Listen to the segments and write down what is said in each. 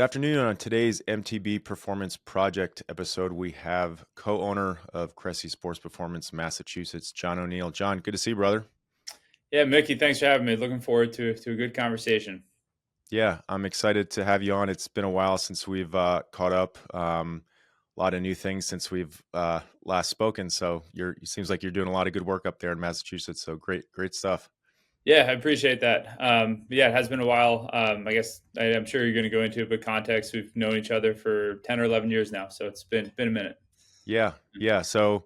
afternoon. On today's MTB Performance Project episode, we have co-owner of Cressey Sports Performance, Massachusetts, John O'Neill. John, good to see you, brother. Yeah, Mickey, thanks for having me. Looking forward to a good conversation. Yeah, I'm excited to have you on. It's been a while since we've caught up. A lot of new things since we've last spoken. So it seems like you're doing a lot of good work up there in Massachusetts. So great stuff. Yeah, I appreciate that. Yeah, it has been a while. I guess I'm sure you're going to go into a bit context. We've known each other for 10 or 11 years now, so it's been a minute. Yeah. So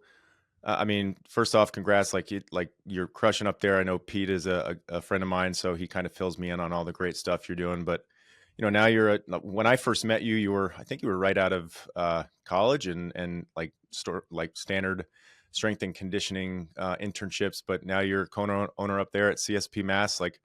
I mean, first off, congrats! Like you're crushing up there. I know Pete is a friend of mine, so he kind of fills me in on all the great stuff you're doing. But now when I first met you, I think you were right out of college and like standard strength and conditioning internships. But now you're co-owner up there at CSP Mass. Like,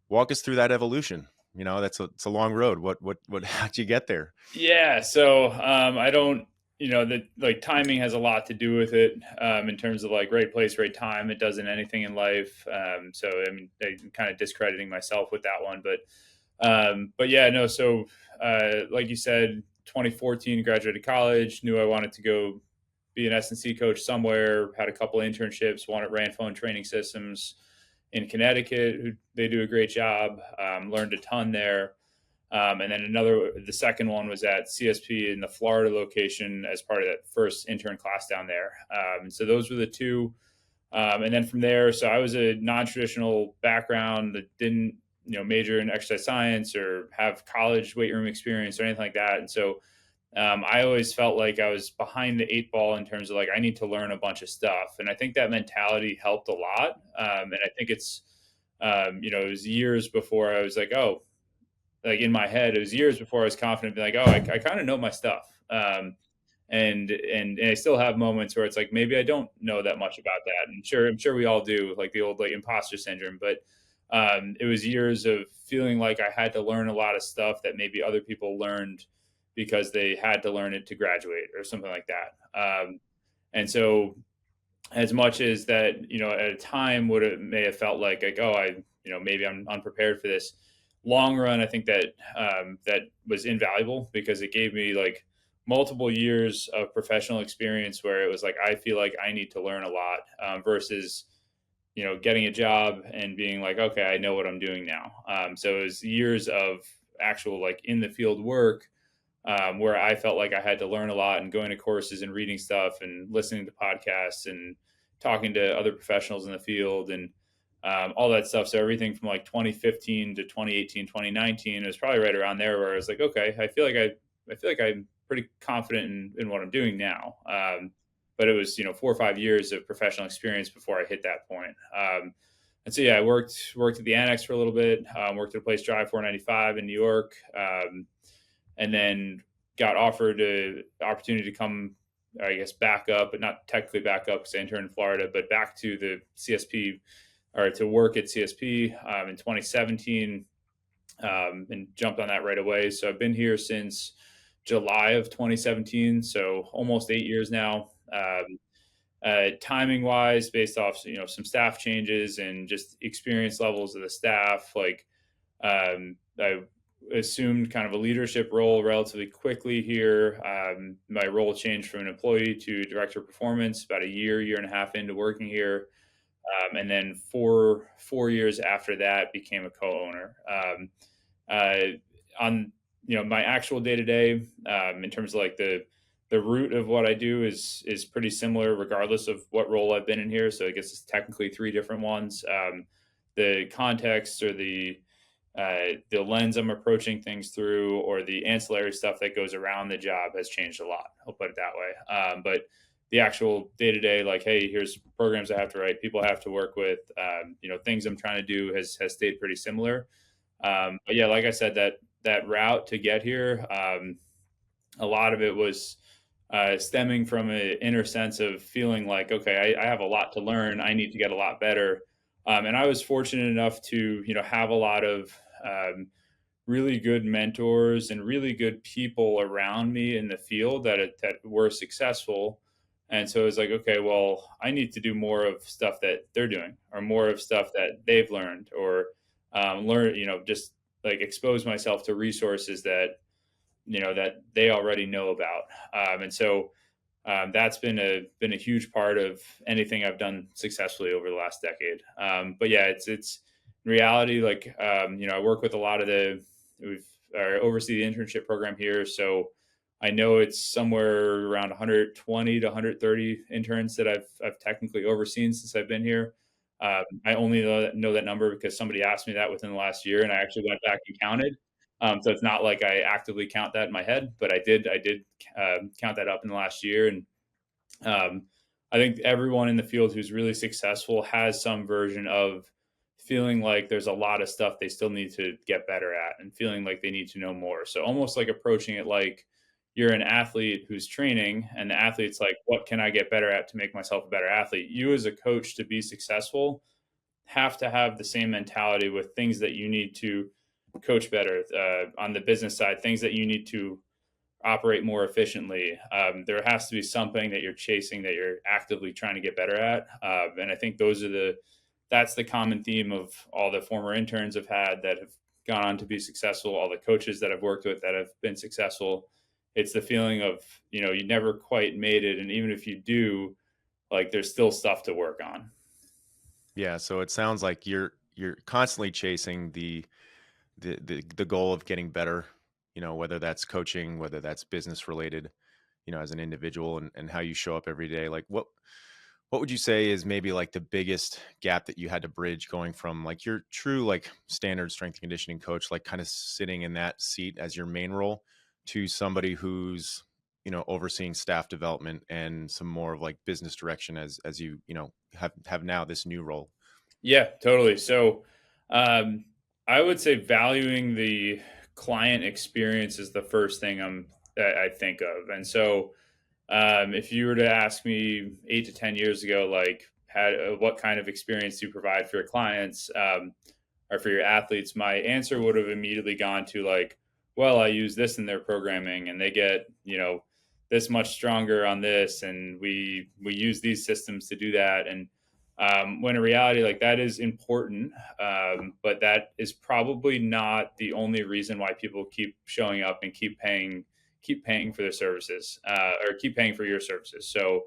walk us through that evolution. It's a long road. What how'd you get there? Yeah, so I don't, that like timing has a lot to do with it in terms of like right place, right time. It doesn't anything in life. So I mean, I'm kind of discrediting myself with that one, but yeah, no. So like you said, 2014 graduated college, knew I wanted to go be an S&C coach somewhere. Had a couple internships, one at Ran Phone Training Systems in Connecticut. They do a great job. Learned a ton there. And then the second one was at CSP in the Florida location as part of that first intern class down there. So those were the two. And then from there, so I was a non-traditional background that didn't, major in exercise science or have college weight room experience or anything like that. And so I always felt like I was behind the eight ball in terms of like, I need to learn a bunch of stuff. And I think that mentality helped a lot. And I think it was years before I was like, oh, like in my head, it was years before I was confident, be like, oh, I kind of know my stuff. And I still have moments where it's like maybe I don't know that much about that. And I'm sure we all do, like the old like imposter syndrome. But it was years of feeling like I had to learn a lot of stuff that maybe other people learned because they had to learn it to graduate or something like that. And so, as much as that, at a time may have felt like oh, maybe I'm unprepared for this. Long run, I think that that was invaluable because it gave me like multiple years of professional experience where it was like I feel like I need to learn a lot versus getting a job and being like, okay, I know what I'm doing now. So it was years of actual like in the field work where I felt like I had to learn a lot and going to courses and reading stuff and listening to podcasts and talking to other professionals in the field and all that stuff. So everything from like 2015 to 2018, 2019, it was probably right around there where I was like, okay, I feel like I'm pretty confident in what I'm doing now. But it was, 4 or 5 years of professional experience before I hit that point. And so, yeah, I worked at the Annex for a little bit, worked at a place, Drive 495 in New York, and then got offered an opportunity to come, I guess, back up, but not technically back up because I interned in Florida, but back to the CSP or to work at CSP in 2017 and jumped on that right away. So I've been here since July of 2017, so almost 8 years now. Timing wise, based off some staff changes and just experience levels of the staff, like I assumed kind of a leadership role relatively quickly here. My role changed from an employee to director of performance about a year and a half into working here. And then four years after that became a co-owner. Uh, on my actual day to day, in terms of like the root of what I do is pretty similar regardless of what role I've been in here. So I guess it's technically three different ones. The context or the lens I'm approaching things through, or the ancillary stuff that goes around the job has changed a lot. I'll put it that way. But the actual day to day, like, hey, here's programs I have to write, people I have to work with, things I'm trying to do has stayed pretty similar. But yeah, like I said, that route to get here, a lot of it was stemming from an inner sense of feeling like, okay, I have a lot to learn. I need to get a lot better. And I was fortunate enough to, have a lot of really good mentors and really good people around me in the field that were successful. And so it was like, okay, well, I need to do more of stuff that they're doing, or more of stuff that they've learned, or learn, just like expose myself to resources that that they already know about. And so that's been a huge part of anything I've done successfully over the last decade. But yeah, it's in reality, like I work with a lot of we've oversee the internship program here, so I know it's somewhere around 120 to 130 interns that I've technically overseen since I've been here. I only know that number because somebody asked me that within the last year, and I actually went back and counted. So it's not like I actively count that in my head, but I did count that up in the last year, and um, I think everyone in the field who's really successful has some version of feeling like there's a lot of stuff they still need to get better at and feeling like they need to know more. So almost like approaching it like you're an athlete who's training and the athlete's like, what can I get better at to make myself a better athlete? You as a coach to be successful have to have the same mentality with things that you need to coach better on the business side, things that you need to operate more efficiently. There has to be something that you're chasing that you're actively trying to get better at. And I think that's the common theme of all the former interns I've had that have gone on to be successful, all the coaches that I've worked with that have been successful. It's the feeling of, you never quite made it. And even if you do, like there's still stuff to work on. Yeah, so it sounds like you're constantly chasing the goal of getting better, whether that's coaching, whether that's business related, as an individual, and how you show up every day. Like what would you say is maybe like the biggest gap that you had to bridge going from like your true like standard strength and conditioning coach, like kind of sitting in that seat as your main role, to somebody who's, overseeing staff development and some more of like business direction as have now this new role? Yeah, totally. So, um, I would say valuing the client experience is the first thing that I think of. And so, if you were to ask me 8 to 10 years ago, like, what kind of experience do you provide for your clients or for your athletes, my answer would have immediately gone to like, well, I use this in their programming, and they get this much stronger on this, and we use these systems to do that, and when in reality, like that is important, but that is probably not the only reason why people keep showing up and keep paying for their services or keep paying for your services. So,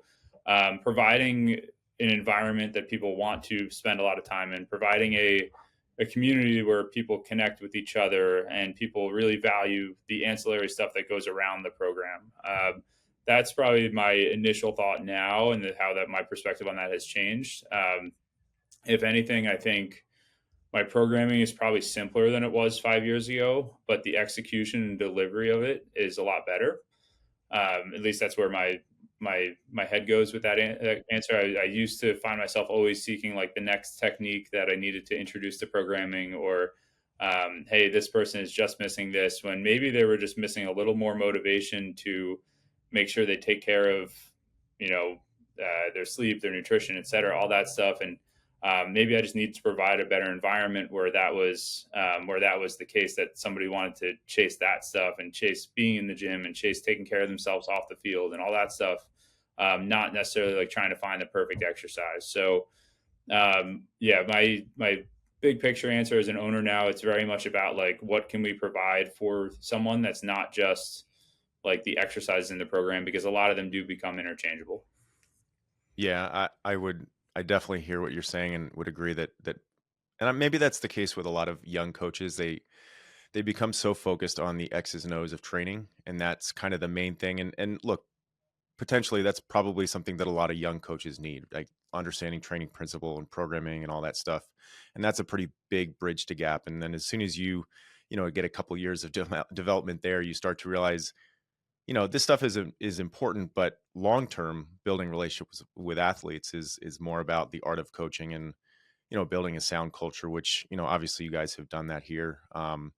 providing an environment that people want to spend a lot of time in, providing a community where people connect with each other and people really value the ancillary stuff that goes around the program. That's probably my initial thought now, and how that my perspective on that has changed. If anything, I think my programming is probably simpler than it was 5 years ago, but the execution and delivery of it is a lot better. At least that's where my head goes with that answer. I used to find myself always seeking like the next technique that I needed to introduce to programming, or hey, this person is just missing this, when maybe they were just missing a little more motivation to make sure they take care of you know their sleep, their nutrition, et cetera, all that stuff. And maybe I just need to provide a better environment where that was the case, that somebody wanted to chase that stuff and chase being in the gym and chase taking care of themselves off the field and all that stuff, not necessarily like trying to find the perfect exercise. So, yeah, my big picture answer as an owner now, it's very much about like what can we provide for someone that's not just like the exercises in the program, because a lot of them do become interchangeable. Yeah, I definitely hear what you're saying and would agree that and maybe that's the case with a lot of young coaches. They become so focused on the X's and O's of training, and that's kind of the main thing. And look, potentially that's probably something that a lot of young coaches need, like understanding training principle and programming and all that stuff. And that's a pretty big bridge to gap. And then as soon as you get a couple years of development there, you start to realize, this stuff is important, but long term building relationships with athletes is more about the art of coaching and building a sound culture, which obviously you guys have done that here. And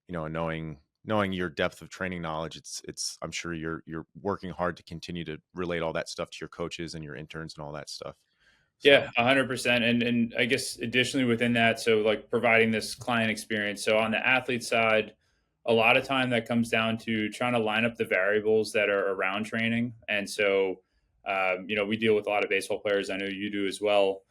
knowing your depth of training knowledge, it's I'm sure you're working hard to continue to relate all that stuff to your coaches and your interns and all that stuff. Yeah, So 100%. And I guess additionally within that, so like providing this client experience. So on the athlete side, a lot of time that comes down to trying to line up the variables that are around training. And so, we deal with a lot of baseball players. I know you do as well.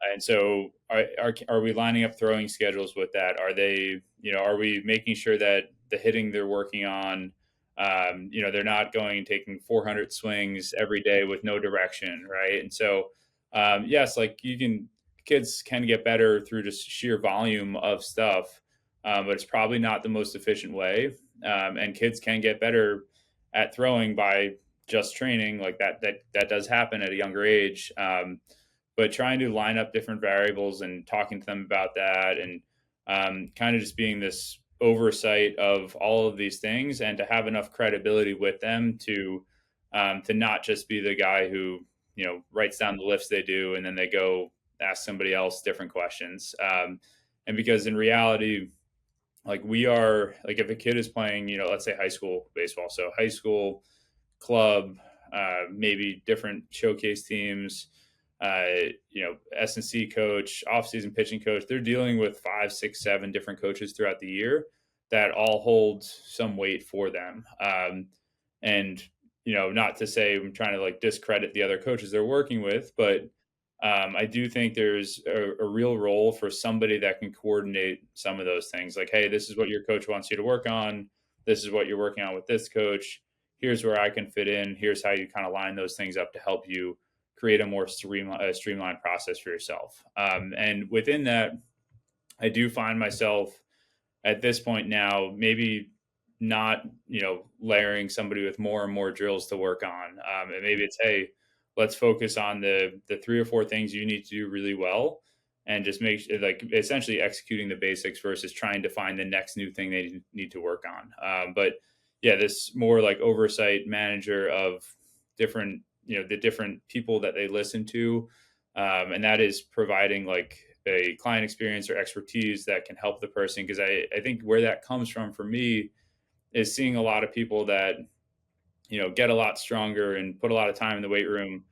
And so, are we lining up throwing schedules with that? Are we making sure that the hitting they're working on They're not going and taking 400 swings every day with no direction, right? And so, yes, like kids can get better through just sheer volume of stuff, but it's probably not the most efficient way. And kids can get better at throwing by just training, like that does happen at a younger age. But trying to line up different variables and talking to them about that, and kind of just being this oversight of all of these things, and to have enough credibility with them to not just be the guy who writes down the lifts they do and then they go ask somebody else different questions. And because in reality, like we are, like if a kid is playing, let's say high school baseball, so high school club, maybe different showcase teams, S&C coach, off-season pitching coach. They're dealing with 5, 6, 7 different coaches throughout the year that all hold some weight for them. And not to say I'm trying to like discredit the other coaches they're working with, but I do think there's a real role for somebody that can coordinate some of those things. Like, hey, this is what your coach wants you to work on. This is what you're working on with this coach. Here's where I can fit in. Here's how you kind of line those things up to help you create a more streamlined process for yourself. And within that, I do find myself at this point now, maybe not, layering somebody with more and more drills to work on. And maybe it's, hey, let's focus on the 3 or 4 things you need to do really well, and just like essentially executing the basics versus trying to find the next new thing they need to work on. But yeah, this more like oversight manager of different, the different people that they listen to. And that is providing like a client experience or expertise that can help the person. Because I think where that comes from for me is seeing a lot of people that get a lot stronger and put a lot of time in the weight room,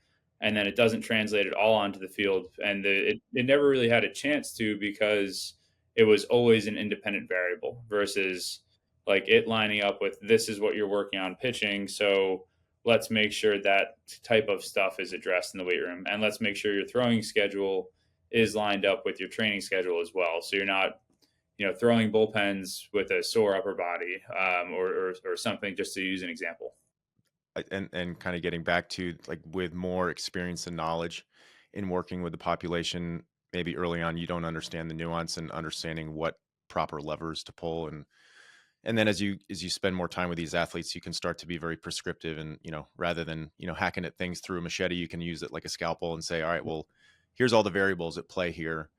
and then it doesn't translate at all onto the field, and it never really had a chance to, because it was always an independent variable versus like it lining up with, this is what you're working on pitching, so let's make sure that type of stuff is addressed in the weight room, and let's make sure your throwing schedule is lined up with your training schedule as well, so you're not throwing bullpens with a sore upper body, or something, just to use an example. And kind of getting back to like with more experience and knowledge in working with the population, maybe early on you don't understand the nuance and understanding what proper levers to pull, and then as you spend more time with these athletes, you can start to be very prescriptive, and rather than hacking at things through a machete, you can use it like a scalpel and say, all right, well, here's all the variables at play here.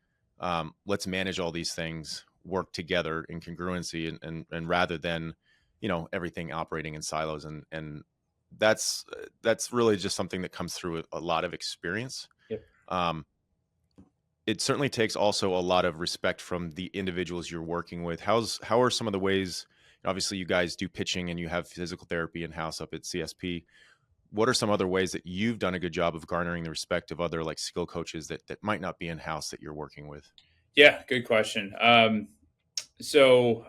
Let's manage all these things, work together in congruency, and rather than everything operating in silos, and that's really just something that comes through a lot of experience. Yep. um, it certainly takes also a lot of respect from the individuals you're working with. How are some of the ways, obviously you guys do pitching and you have physical therapy in house up at CSP, what are some other ways that you've done a good job of garnering the respect of other like skill coaches that might not be in house that you're working with? Yeah, good question. So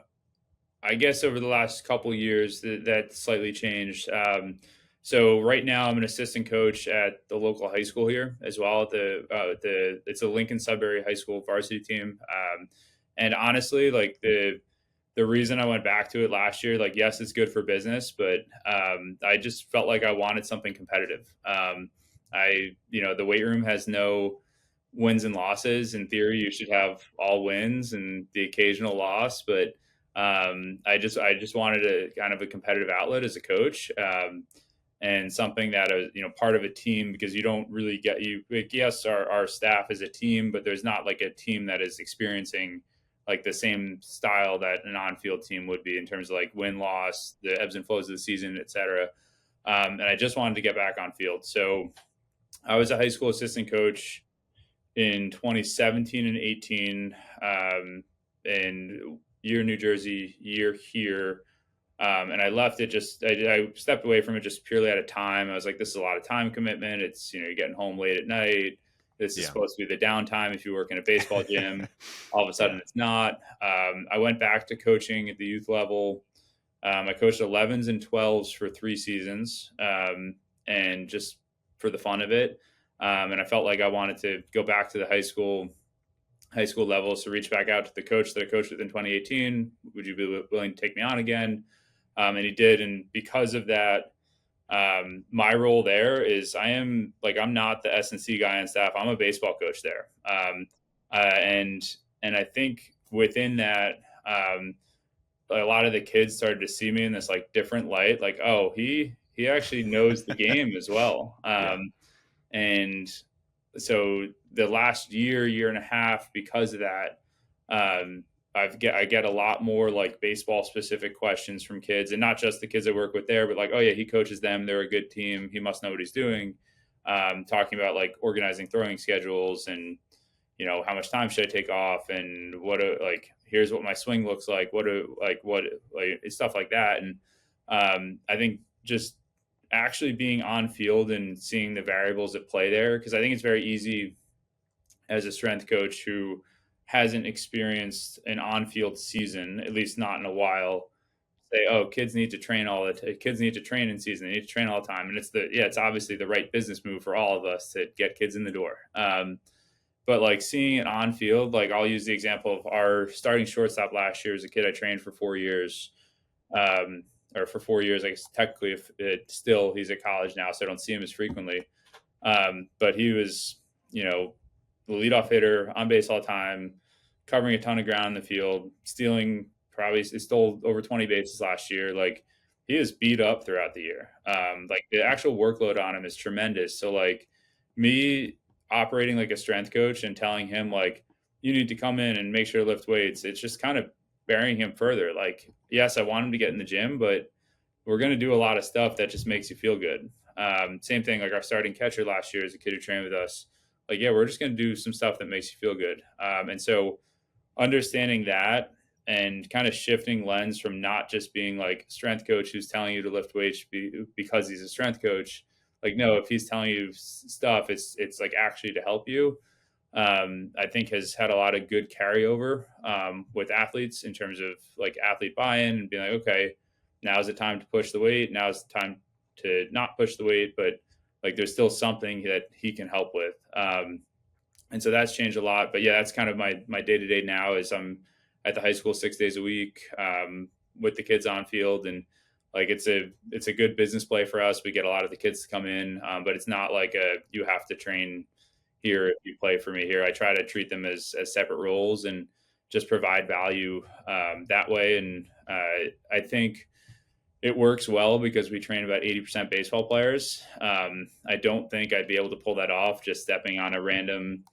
I guess over the last couple years that slightly changed. So right now I'm an assistant coach at the local high school here as well. At the it's a Lincoln Sudbury High School varsity team. And honestly, like the reason I went back to it last year, like yes, it's good for business, but I just felt like I wanted something competitive. The weight room has no wins and losses. In theory, you should have all wins and the occasional loss, but I just wanted a kind of a competitive outlet as a coach, and something that is part of a team, because you don't really get you like, yes, our staff is a team, but there's not like a team that is experiencing like the same style that an on-field team would be in terms of like win loss, the ebbs and flows of the season, etc. And I just wanted to get back on field, so I was a high school assistant coach in 2017 and 18, and year New Jersey, year here. And I left it I stepped away from it just purely out of time. I was like, this is a lot of time commitment. It's, you're getting home late at night. This is Yeah. supposed to be the downtime if you work in a baseball gym. All of a Yeah. sudden it's not. I went back to coaching at the youth level. I coached 11s and 12s for 3 seasons, and just for the fun of it. And I felt like I wanted to go back to the high school level. So reach back out to the coach that I coached with in 2018. Would you be willing to take me on again? And he did. And because of that, my role there is I'm not the S&C guy on staff. I'm a baseball coach there. And I think within that, a lot of the kids started to see me in this like different light, like, oh, he actually knows the game as well. Yeah. And so the last year and a half, because of that, um, I get a lot more like baseball specific questions from kids, and not just the kids I work with there, but like, oh yeah, he coaches them. They're a good team. He must know what he's doing. Talking about like organizing throwing schedules and how much time should I take off and like here's what my swing looks like. What stuff like that. And I think just actually being on field and seeing the variables at play there, because I think it's very easy as a strength coach who hasn't experienced an on-field season, at least not in a while, say, "Oh, kids need to train kids need to train in season. They need to train all the time." And it's obviously the right business move for all of us to get kids in the door. But like seeing it on field, like I'll use the example of our starting shortstop last year as a kid I trained for 4 years, um, or for 4 years. I guess technically, if it still he's at college now, so I don't see him as frequently. But he was, the leadoff hitter on base all the time, covering a ton of ground in the field, probably he stole over 20 bases last year. Like he is beat up throughout the year. Like the actual workload on him is tremendous. So like me operating like a strength coach and telling him like you need to come in and make sure to lift weights, it's just kind of burying him further. Like, yes, I want him to get in the gym, but we're going to do a lot of stuff that just makes you feel good. Same thing, like our starting catcher last year is a kid who trained with us. Like, yeah, we're just going to do some stuff that makes you feel good. And so understanding that and kind of shifting lens from not just being like strength coach who's telling you to lift weights because he's a strength coach. Like, no, if he's telling you stuff, it's like actually to help you. I think has had a lot of good carryover with athletes in terms of like athlete buy-in and being like, okay, now's the time to push the weight. Now's the time to not push the weight, but like there's still something that he can help with. And so that's changed a lot. But yeah, that's kind of my day to day now. Is I'm at the high school 6 days a week with the kids on field, and like it's a good business play for us. We get a lot of the kids to come in, but it's not like you have to train here if you play for me here. I try to treat them as separate roles and just provide value that way. And I think it works well because we train about 80% baseball players. I don't think I'd be able to pull that off just stepping on a random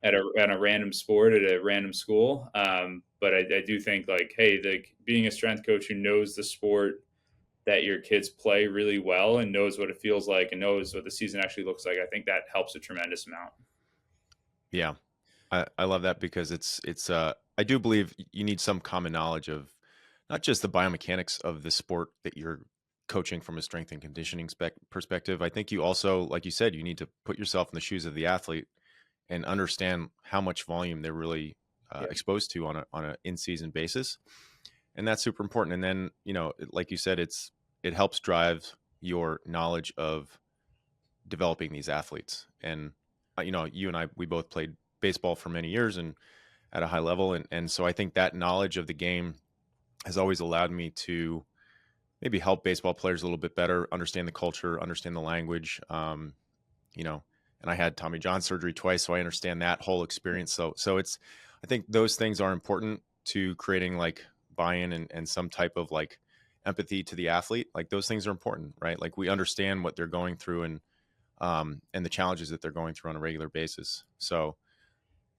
at a random sport at a random school. But I do think like, hey, being a strength coach who knows the sport that your kids play really well and knows what it feels like and knows what the season actually looks like, I think that helps a tremendous amount. Yeah. I love that because I do believe you need some common knowledge of not just the biomechanics of the sport that you're coaching from a strength and conditioning perspective. I think you also, like you said, you need to put yourself in the shoes of the athlete and understand how much volume they're really Yeah. exposed to on a in-season basis. And that's super important. And then, like you said, it helps drive your knowledge of developing these athletes. And, you and I, we both played baseball for many years and at a high level. And so I think that knowledge of the game has always allowed me to maybe help baseball players a little bit better, understand the culture, understand the language. And I had Tommy John surgery twice, so I understand that whole experience. So I think those things are important to creating like buy-in and some type of like empathy to the athlete. Like those things are important, right? Like we understand what they're going through and the challenges that they're going through on a regular basis. So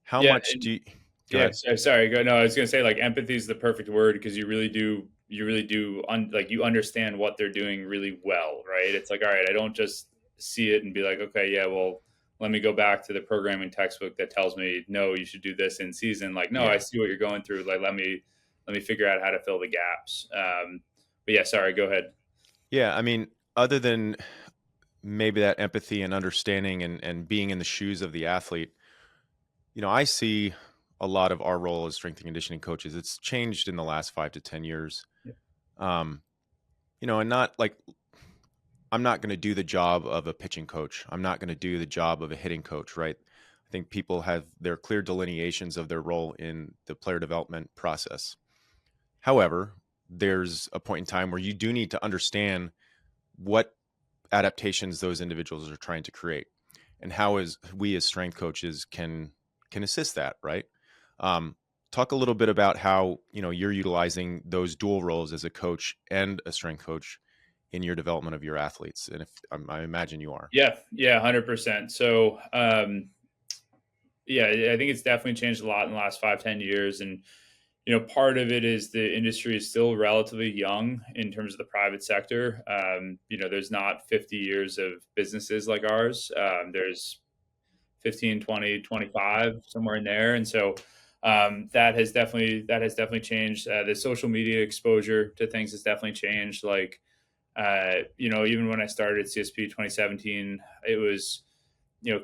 how Yeah. much do you go Yeah, ahead? sorry. No, I was gonna say like empathy is the perfect word because like you understand what they're doing really well, right? It's like, all right, I don't just see it and be like, okay, yeah, well, let me go back to the programming textbook that tells me no, you should do this in season. Like, no, I Yeah. see what you're going through. Like, let me figure out how to fill the gaps. But yeah, sorry, go ahead. Yeah. I mean, other than maybe that empathy and understanding and being in the shoes of the athlete, I see a lot of our role as strength and conditioning coaches. It's changed in the last 5 to 10 years. Yeah. Um, and not like I'm not going to do the job of a pitching coach. I'm not going to do the job of a hitting coach, right? I think people have their clear delineations of their role in the player development process. However, there's a point in time where you do need to understand what adaptations those individuals are trying to create, and how as we as strength coaches can assist that, right? um, Talk a little bit about how you're utilizing those dual roles as a coach and a strength coach in your development of your athletes, and if I imagine you are. Yeah, yeah, 100%. So, yeah, I think it's definitely changed a lot in the last 5, 10 years. And, part of it is the industry is still relatively young in terms of the private sector. There's not 50 years of businesses like ours. There's 15, 20, 25, somewhere in there. And so, that has definitely changed. The social media exposure to things has definitely changed. Like, even when I started at CSP 2017, it was,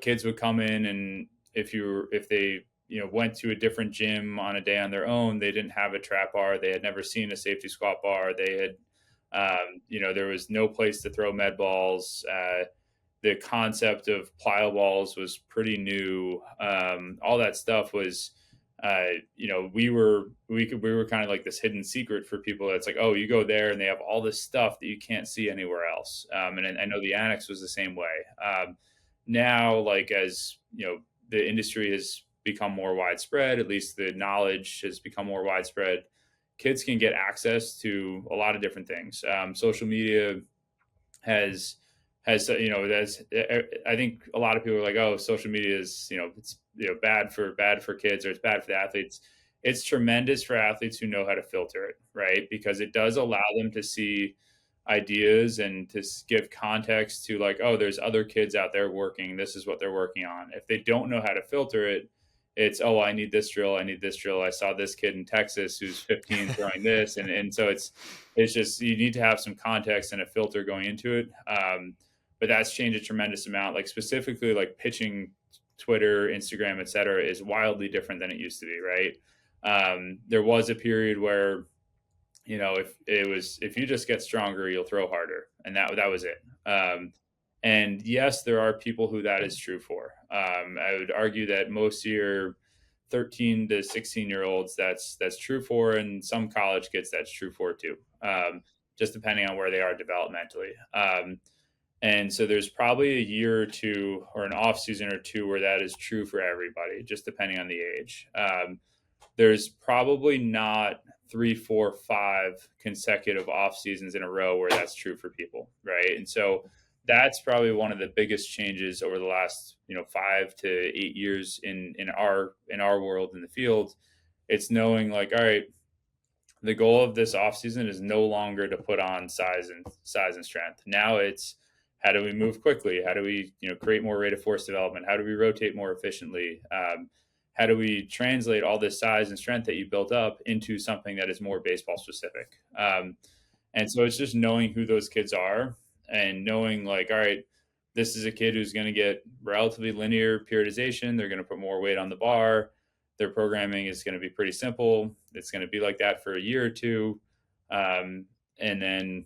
kids would come in, and if they, went to a different gym on a day on their own, they didn't have a trap bar. They had never seen a safety squat bar. They had, there was no place to throw med balls. The concept of plyo balls was pretty new. All that stuff was, we were kind of like this hidden secret for people. That's like, oh, you go there and they have all this stuff that you can't see anywhere else. And I know the annex was the same way. Now, like, as the industry has become more widespread, at least the knowledge has become more widespread. Kids can get access to a lot of different things. Social media has that's, I think a lot of people are like, oh, social media is, it's, bad for kids, or it's bad for the athletes. It's tremendous for athletes who know how to filter it, right? Because it does allow them to see ideas and to give context to, like, oh, there's other kids out there working, this is what they're working on. If they don't know how to filter it, it's, oh, I need this drill, I need this drill, I saw this kid in Texas who's 15 throwing this. And so it's just, you need to have some context and a filter going into it. But that's changed a tremendous amount. Like, specifically, like, pitching, Twitter, Instagram, et cetera, is wildly different than it used to be, right? There was a period where, if you just get stronger, you'll throw harder, and that was it. And yes, there are people who that is true for. I would argue that most of your 13 to 16-year-olds, that's true for, and some college kids, that's true for too. Just depending on where they are developmentally. And so there's probably a year or two, or an off season or two, where that is true for everybody, just depending on the age. There's probably not 3, 4, 5 consecutive off seasons in a row where that's true for people, right? And so that's probably one of the biggest changes over the last, 5 to 8 years in our world, in the field. It's knowing, like, all right, the goal of this offseason is no longer to put on size and strength. Now it's, how do we move quickly? How do we, create more rate of force development? How do we rotate more efficiently? How do we translate all this size and strength that you built up into something that is more baseball specific? And so it's just knowing who those kids are, and knowing, like, all right, this is a kid who's going to get relatively linear periodization. They're going to put more weight on the bar. Their programming is going to be pretty simple. It's going to be like that for a year or two. And then,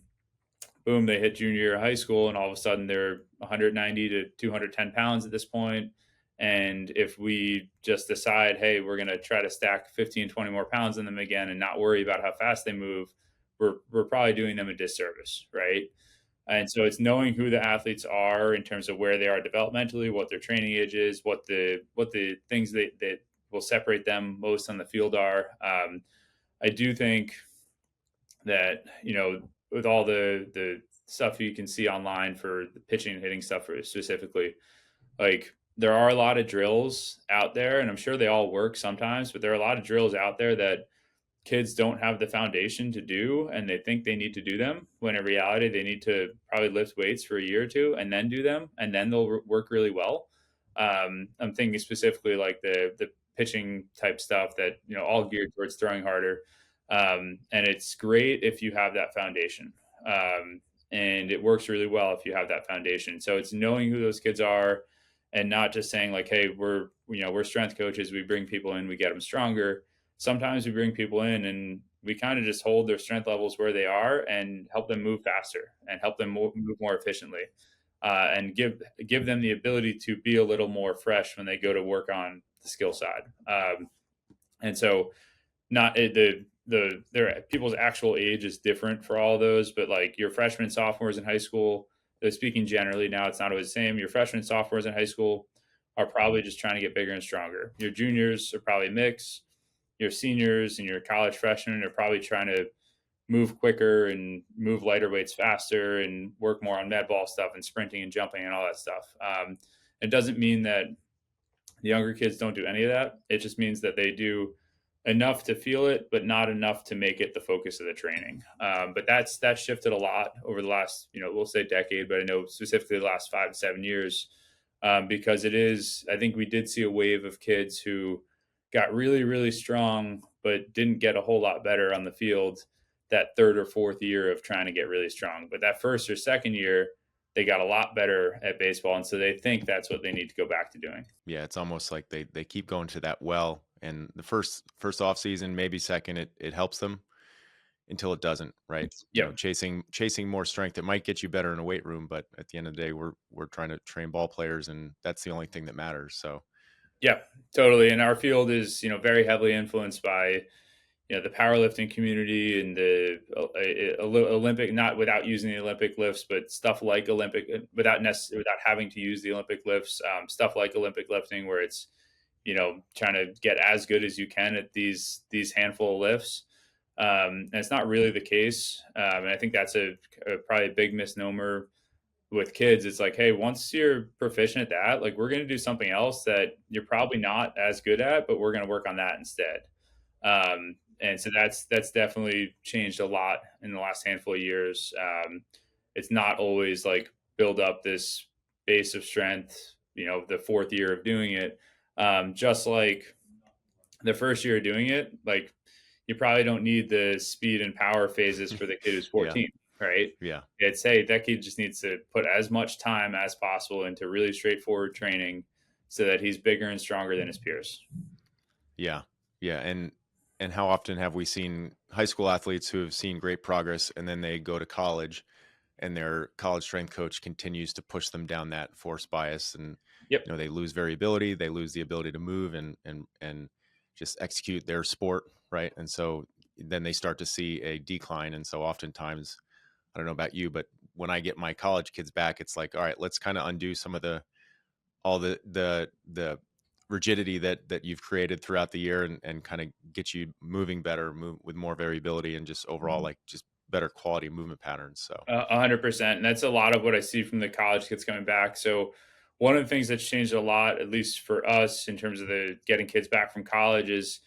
boom, they hit junior year of high school, and all of a sudden they're 190 to 210 pounds at this point. And if we just decide, hey, we're going to try to stack 15, 20 more pounds on them again and not worry about how fast they move, we're probably doing them a disservice, right? And so it's knowing who the athletes are in terms of where they are developmentally, what their training age is, what the things that will separate them most on the field are. I do think that, with all the stuff you can see online for the pitching and hitting stuff specifically, like, there are a lot of drills out there, and I'm sure they all work sometimes, but there are a lot of drills out there that kids don't have the foundation to do, and they think they need to do them, when in reality they need to probably lift weights for a year or two and then do them, and then they'll work really well. I'm thinking specifically, like, the pitching type stuff that, all geared towards throwing harder. And it's great if you have that foundation. And it works really well if you have that foundation. So it's knowing who those kids are, and not just saying, like, hey, we're strength coaches, we bring people in, we get them stronger. Sometimes we bring people in and we kind of just hold their strength levels where they are and help them move faster and help them move more efficiently, and give them the ability to be a little more fresh when they go to work on the skill side. And so, not the their people's actual age is different for all of those, but like your freshmen, sophomores in high school, speaking generally now, it's not always the same. Your freshmen, sophomores in high school are probably just trying to get bigger and stronger. Your juniors are probably mix. Your seniors and your college freshmen are probably trying to move quicker and move lighter weights faster and work more on med ball stuff and sprinting and jumping and all that stuff. It doesn't mean that the younger kids don't do any of that. It just means that they do enough to feel it, but not enough to make it the focus of the training. But that's shifted a lot over the last, we'll say decade, but I know specifically the last 5 to 7 years, because it is. I think we did see a wave of kids who got really, really strong, but didn't get a whole lot better on the field that third or fourth year of trying to get really strong. But that first or second year, they got a lot better at baseball, and so they think that's what they need to go back to doing. Yeah, it's almost like they keep going to that well, and the first off season, maybe second, it helps them until it doesn't, right? Yep. Chasing more strength. It might get you better in a weight room, but at the end of the day, we're trying to train ball players, and that's the only thing that matters. So Yeah, totally. And our field is, very heavily influenced by, the powerlifting community and the Olympic, not without using the Olympic lifts, but stuff like Olympic, without having to use the Olympic lifts, stuff like Olympic lifting, where it's, trying to get as good as you can at these handful of lifts. And it's not really the case. And I think that's probably a big misnomer with kids. It's like, hey, once you're proficient at that, like we're going to do something else that you're probably not as good at, but we're going to work on that instead. And so that's definitely changed a lot in the last handful of years. It's not always like build up this base of strength, the fourth year of doing it. Just like the first year of doing it, like you probably don't need the speed and power phases for the kid who's yeah, 14, right? yeah, It's, hey, that kid just needs to put as much time as possible into really straightforward training so that he's bigger and stronger than his peers. yeah, yeah. And how often have we seen high school athletes who have seen great progress, and then they go to college, and their college strength coach continues to push them down that force bias, and Yep. they lose variability, they lose the ability to move and just execute their sport, right? And so then they start to see a decline. And so oftentimes, I don't know about you, but when I get my college kids back, it's like, all right, let's kind of undo some of all the rigidity that you've created throughout the year, and kind of get you moving better, move with more variability, and just overall like just better quality movement patterns. So 100%. And that's a lot of what I see from the college kids coming back. So one of the things that's changed a lot, at least for us, in terms of the getting kids back from college, is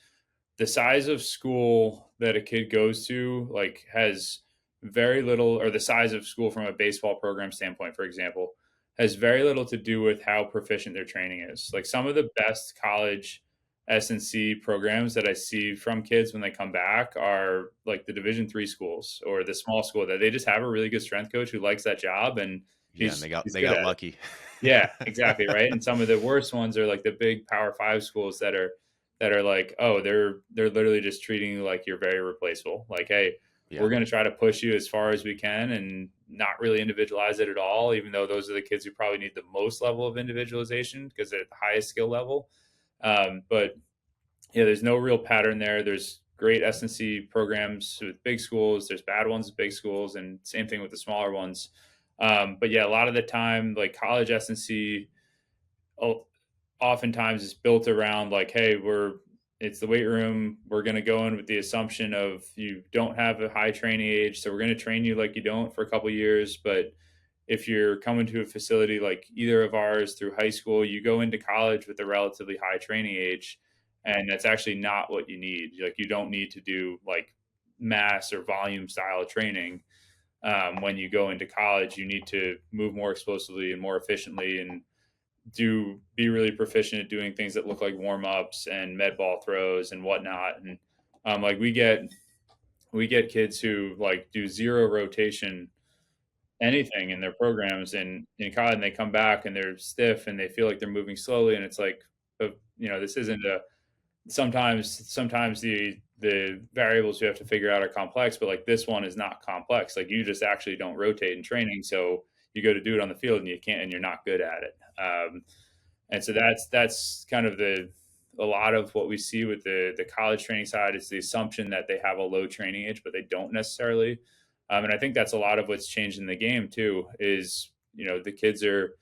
the size of school that a kid goes to, like, has very little, or the size of school from a baseball program standpoint, for example, has very little to do with how proficient their training is. Like some of the best college S&C programs that I see from kids when they come back are like the Division 3 schools or the small school that they just have a really good strength coach who likes that job and yeah, and they got he's they good got at it. lucky. Yeah, exactly, right? And some of the worst ones are like the big Power 5 schools that are like, oh, they're literally just treating you like you're very replaceable. Like, hey, Yeah, we're going to try to push you as far as we can and not really individualize it at all, even though those are the kids who probably need the most level of individualization because they're at the highest skill level. But yeah, there's no real pattern there. There's great S&C programs with big schools. There's bad ones with big schools, and same thing with the smaller ones. But yeah, a lot of the time, like college S&C, oftentimes is built around like, hey, it's the weight room. We're going to go in with the assumption of you don't have a high training age, so we're going to train you like you don't for a couple years. But if you're coming to a facility like either of ours through high school, you go into college with a relatively high training age, and that's actually not what you need. Like you don't need to do like mass or volume style training. When you go into college, you need to move more explosively and more efficiently and be really proficient at doing things that look like warm ups and med ball throws and whatnot. And like we get kids who like do zero rotation anything in their programs in college, and they come back and they're stiff and they feel like they're moving slowly, and it's like, this isn't a sometimes the variables you have to figure out are complex, but like this one is not complex. Like you just actually don't rotate in training, so you go to do it on the field and you can't, and you're not good at it. And so that's kind of a lot of what we see with the college training side is the assumption that they have a low training age, but they don't necessarily. And I think that's a lot of what's changed in the game too. Is the kids are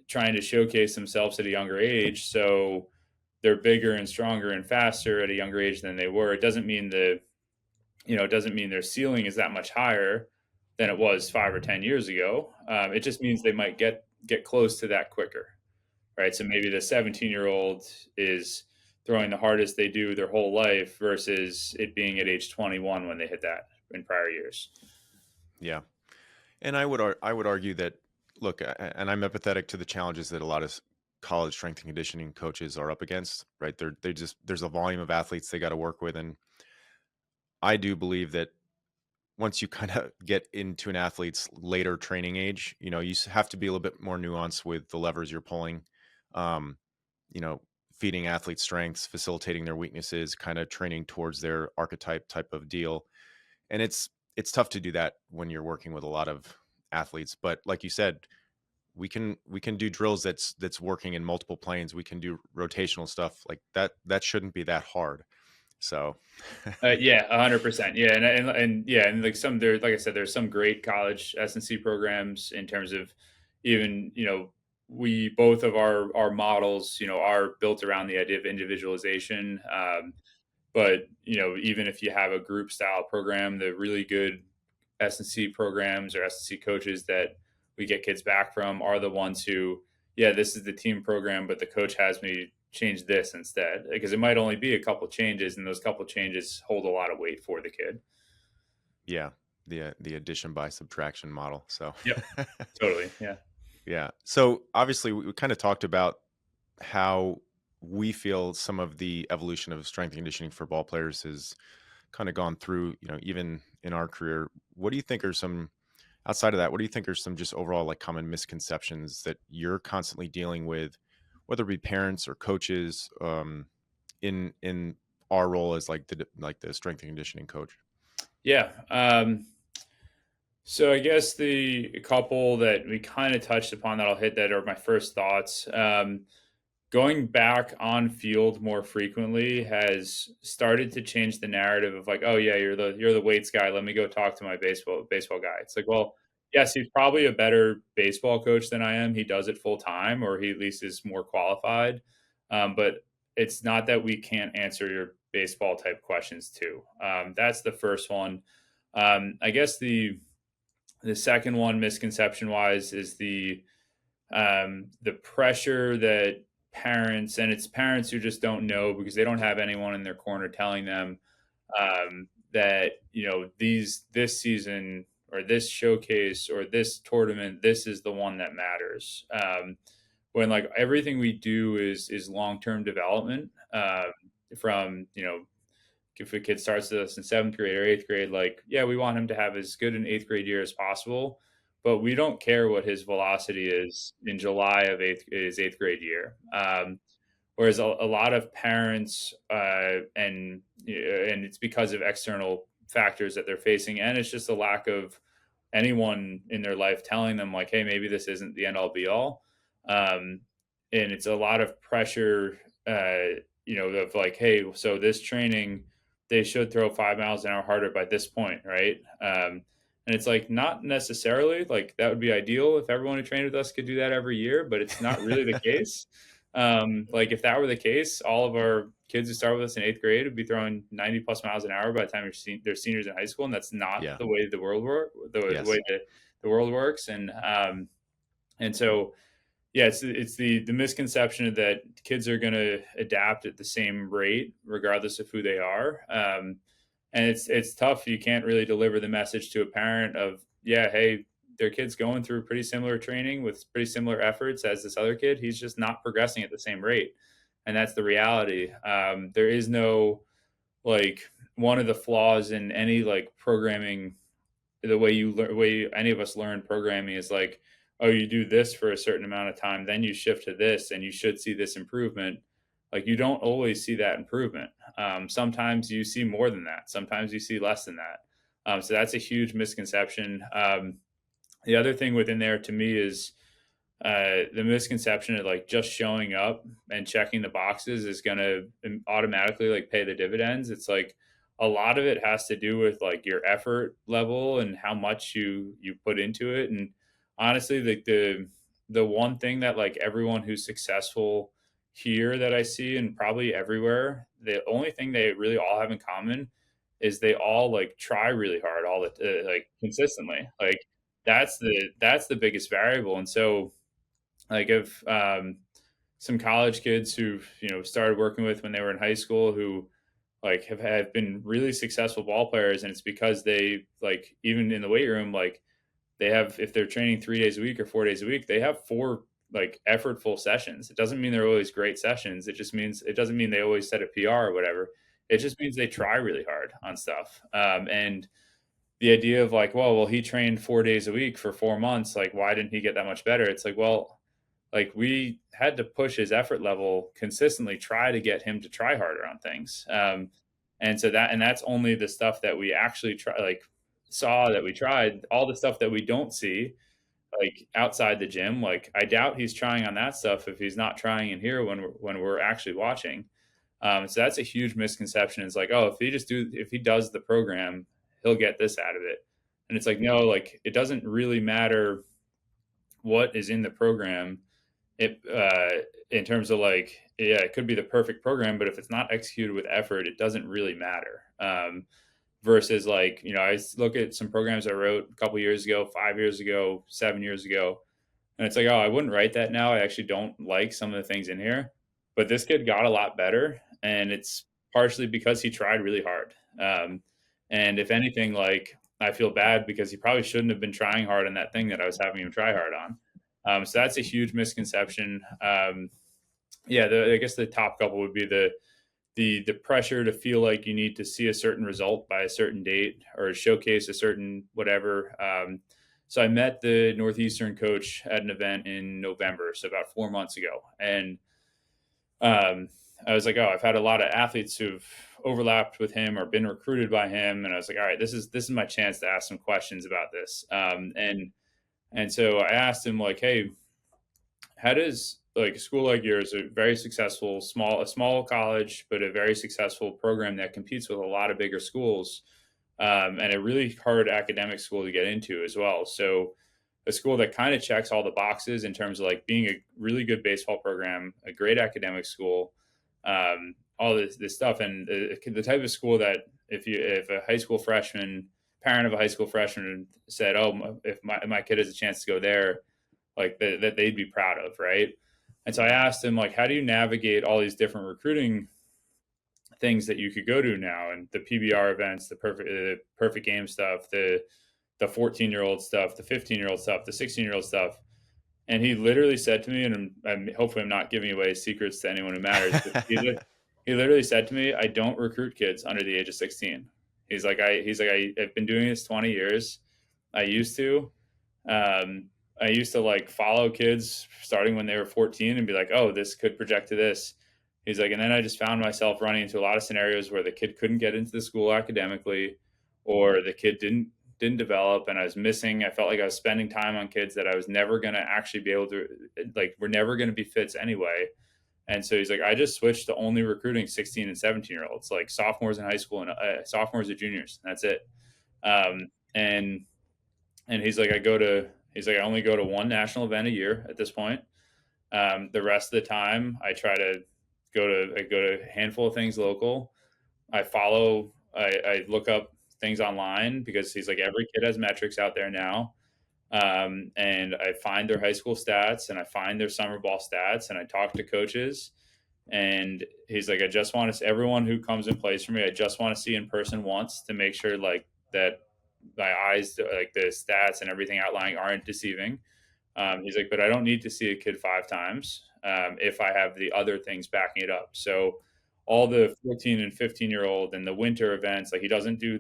trying to showcase themselves at a younger age, so they're bigger and stronger and faster at a younger age than they were. It doesn't mean it doesn't mean their ceiling is that much higher than it was 5 or 10 years ago. It just means they might get close to that quicker, right? So maybe the 17-year-old is throwing the hardest they do their whole life versus it being at age 21 when they hit that in prior years. Yeah. And I would argue that, look, and I'm empathetic to the challenges that a lot of college strength and conditioning coaches are up against, right? They just, there's a volume of athletes they got to work with. And I do believe that once you kind of get into an athlete's later training age, you have to be a little bit more nuanced with the levers you're pulling. Um, you know, feeding athletes strengths, facilitating their weaknesses, kind of training towards their archetype type of deal. And it's tough to do that when you're working with a lot of athletes. But like you said, we can do drills that's working in multiple planes. We can do rotational stuff like that. That shouldn't be that hard. So Yeah, 100%. Yeah, and yeah, and like there, like I said, there's some great college S&C programs in terms of even we both of our models are built around the idea of individualization. But even if you have a group style program, the really good S&C programs or S&C coaches that we get kids back from are the ones who, yeah, this is the team program, but the coach has me change this instead because it might only be a couple changes, and those couple changes hold a lot of weight for the kid. yeah, the addition by subtraction model. So Yep, totally. Yeah. yeah. So obviously we kind of talked about how we feel some of the evolution of strength and conditioning for ball players has kind of gone through, even in our career. What do you think are some outside of that, what do you think are some just overall like common misconceptions that you're constantly dealing with, whether it be parents or coaches, in our role as like the strength and conditioning coach? Yeah. So I guess the couple that we kind of touched upon that I'll hit that are my first thoughts. Going back on field more frequently has started to change the narrative of like, oh yeah, you're the weights guy. Let me go talk to my baseball guy. It's like, well, yes, he's probably a better baseball coach than I am. He does it full time, or he at least is more qualified. But it's not that we can't answer your baseball type questions too. That's the first one. I guess the second one, misconception wise, is the pressure that parents, and it's parents who just don't know because they don't have anyone in their corner telling them that this season or this showcase or this tournament, this is the one that matters. When like everything we do is long term development. From if a kid starts with us in seventh grade or eighth grade, like, yeah, we want him to have as good an eighth grade year as possible, but we don't care what his velocity is in July of his eighth grade year. Whereas a lot of parents, and it's because of external factors that they're facing, and it's just a lack of anyone in their life telling them like, hey, maybe this isn't the end all be all. And it's a lot of pressure, of like, hey, so this training, they should throw 5 miles an hour harder by this point, right? And it's like, not necessarily. Like, that would be ideal if everyone who trained with us could do that every year, but it's not really the case. Like, if that were the case, all of our kids who start with us in eighth grade would be throwing 90 plus miles an hour by the time they're seniors in high school, and that's not Yeah. the way the world work, the Yes. way that the world works. And so yeah, it's the misconception that kids are going to adapt at the same rate regardless of who they are. And it's tough. You can't really deliver the message to a parent of, yeah, hey, their kid's going through pretty similar training with pretty similar efforts as this other kid. He's just not progressing at the same rate, and that's the reality. There is no like one of the flaws in any like programming, the way any of us learn programming is like, oh, you do this for a certain amount of time, then you shift to this and you should see this improvement. Like, you don't always see that improvement. Sometimes you see more than that, sometimes you see less than that. So that's a huge misconception. The other thing within there to me is the misconception of like just showing up and checking the boxes is going to automatically like pay the dividends. It's like a lot of it has to do with like your effort level and how much you put into it. And honestly, the one thing that like everyone who's successful here that I see and probably everywhere, the only thing they really all have in common is they all like try really hard all the like consistently. Like that's the biggest variable. And so like if some college kids who've started working with when they were in high school who like have been really successful ball players, and it's because they like even in the weight room like they have if they're training 3 days a week or 4 days a week, they have four like effortful sessions. It doesn't mean they're always great sessions. It doesn't mean they always set a PR or whatever. It just means they try really hard on stuff. And the idea of like, well, he trained 4 days a week for 4 months. Like, why didn't he get that much better? It's like, well, like we had to push his effort level consistently, try to get him to try harder on things. And so that's only the stuff that we actually try, like saw that we tried. All the stuff that we don't see, like outside the gym, like I doubt he's trying on that stuff if he's not trying in here when we're actually watching. So that's a huge misconception. It's like, oh, if he does the program, he'll get this out of it. And it's like, no, like it doesn't really matter what is in the program. It in terms of like, yeah, it could be the perfect program, but if it's not executed with effort, it doesn't really matter. Versus like, I look at some programs I wrote a couple years ago, 5 years ago, 7 years ago, and it's like, oh, I wouldn't write that now. I actually don't like some of the things in here. But this kid got a lot better. And it's partially because he tried really hard. And if anything, like, I feel bad because he probably shouldn't have been trying hard on that thing that I was having him try hard on. So that's a huge misconception. Yeah, I guess the top couple would be the pressure to feel like you need to see a certain result by a certain date or showcase a certain whatever. So I met the Northeastern coach at an event in November, so about 4 months ago, and I was like, oh, I've had a lot of athletes who've overlapped with him or been recruited by him, and I was like, all right, this is my chance to ask some questions about this. And so I asked him like, hey, how does like a school like yours, a very successful a small college, but a very successful program that competes with a lot of bigger schools, and a really hard academic school to get into as well. So a school that kind of checks all the boxes in terms of like being a really good baseball program, a great academic school, all this stuff, and the type of school that if a high school freshman parent of a high school freshman said, "Oh, if my kid has a chance to go there," like that they'd be proud of, right? And so I asked him like, how do you navigate all these different recruiting things that you could go to now, and the PBR events, the perfect game stuff, the 14-year-old stuff, the 15-year-old stuff, the 16-year-old stuff. And he literally said to me, and hopefully I'm not giving away secrets to anyone who matters, but he literally said to me, I don't recruit kids under the age of 16. I've been doing this 20 years. I used to. I used to like follow kids starting when they were 14 and be like, oh, this could project to this. He's like, and then I just found myself running into a lot of scenarios where the kid couldn't get into the school academically, or the kid didn't develop, and I was missing. I felt like I was spending time on kids that I was never going to actually be able to, like, we're never going to be fits anyway. And so he's like, I just switched to only recruiting 16 and 17-year-olds, like sophomores in high school and sophomores and juniors. That's it. Um, and he's like, I only go to one national event a year at this point. The rest of the time, I go to a handful of things local. I look up things online because he's like, every kid has metrics out there now. And I find their high school stats and I find their summer ball stats and I talk to coaches. And he's like, I just want to see everyone who comes and plays for me. I just want to see in person once to make sure like that my eyes, like the stats and everything outlying aren't deceiving. He's like, but I don't need to see a kid 5 times if I have the other things backing it up. So all the 14 and 15-year-old and the winter events, like he doesn't go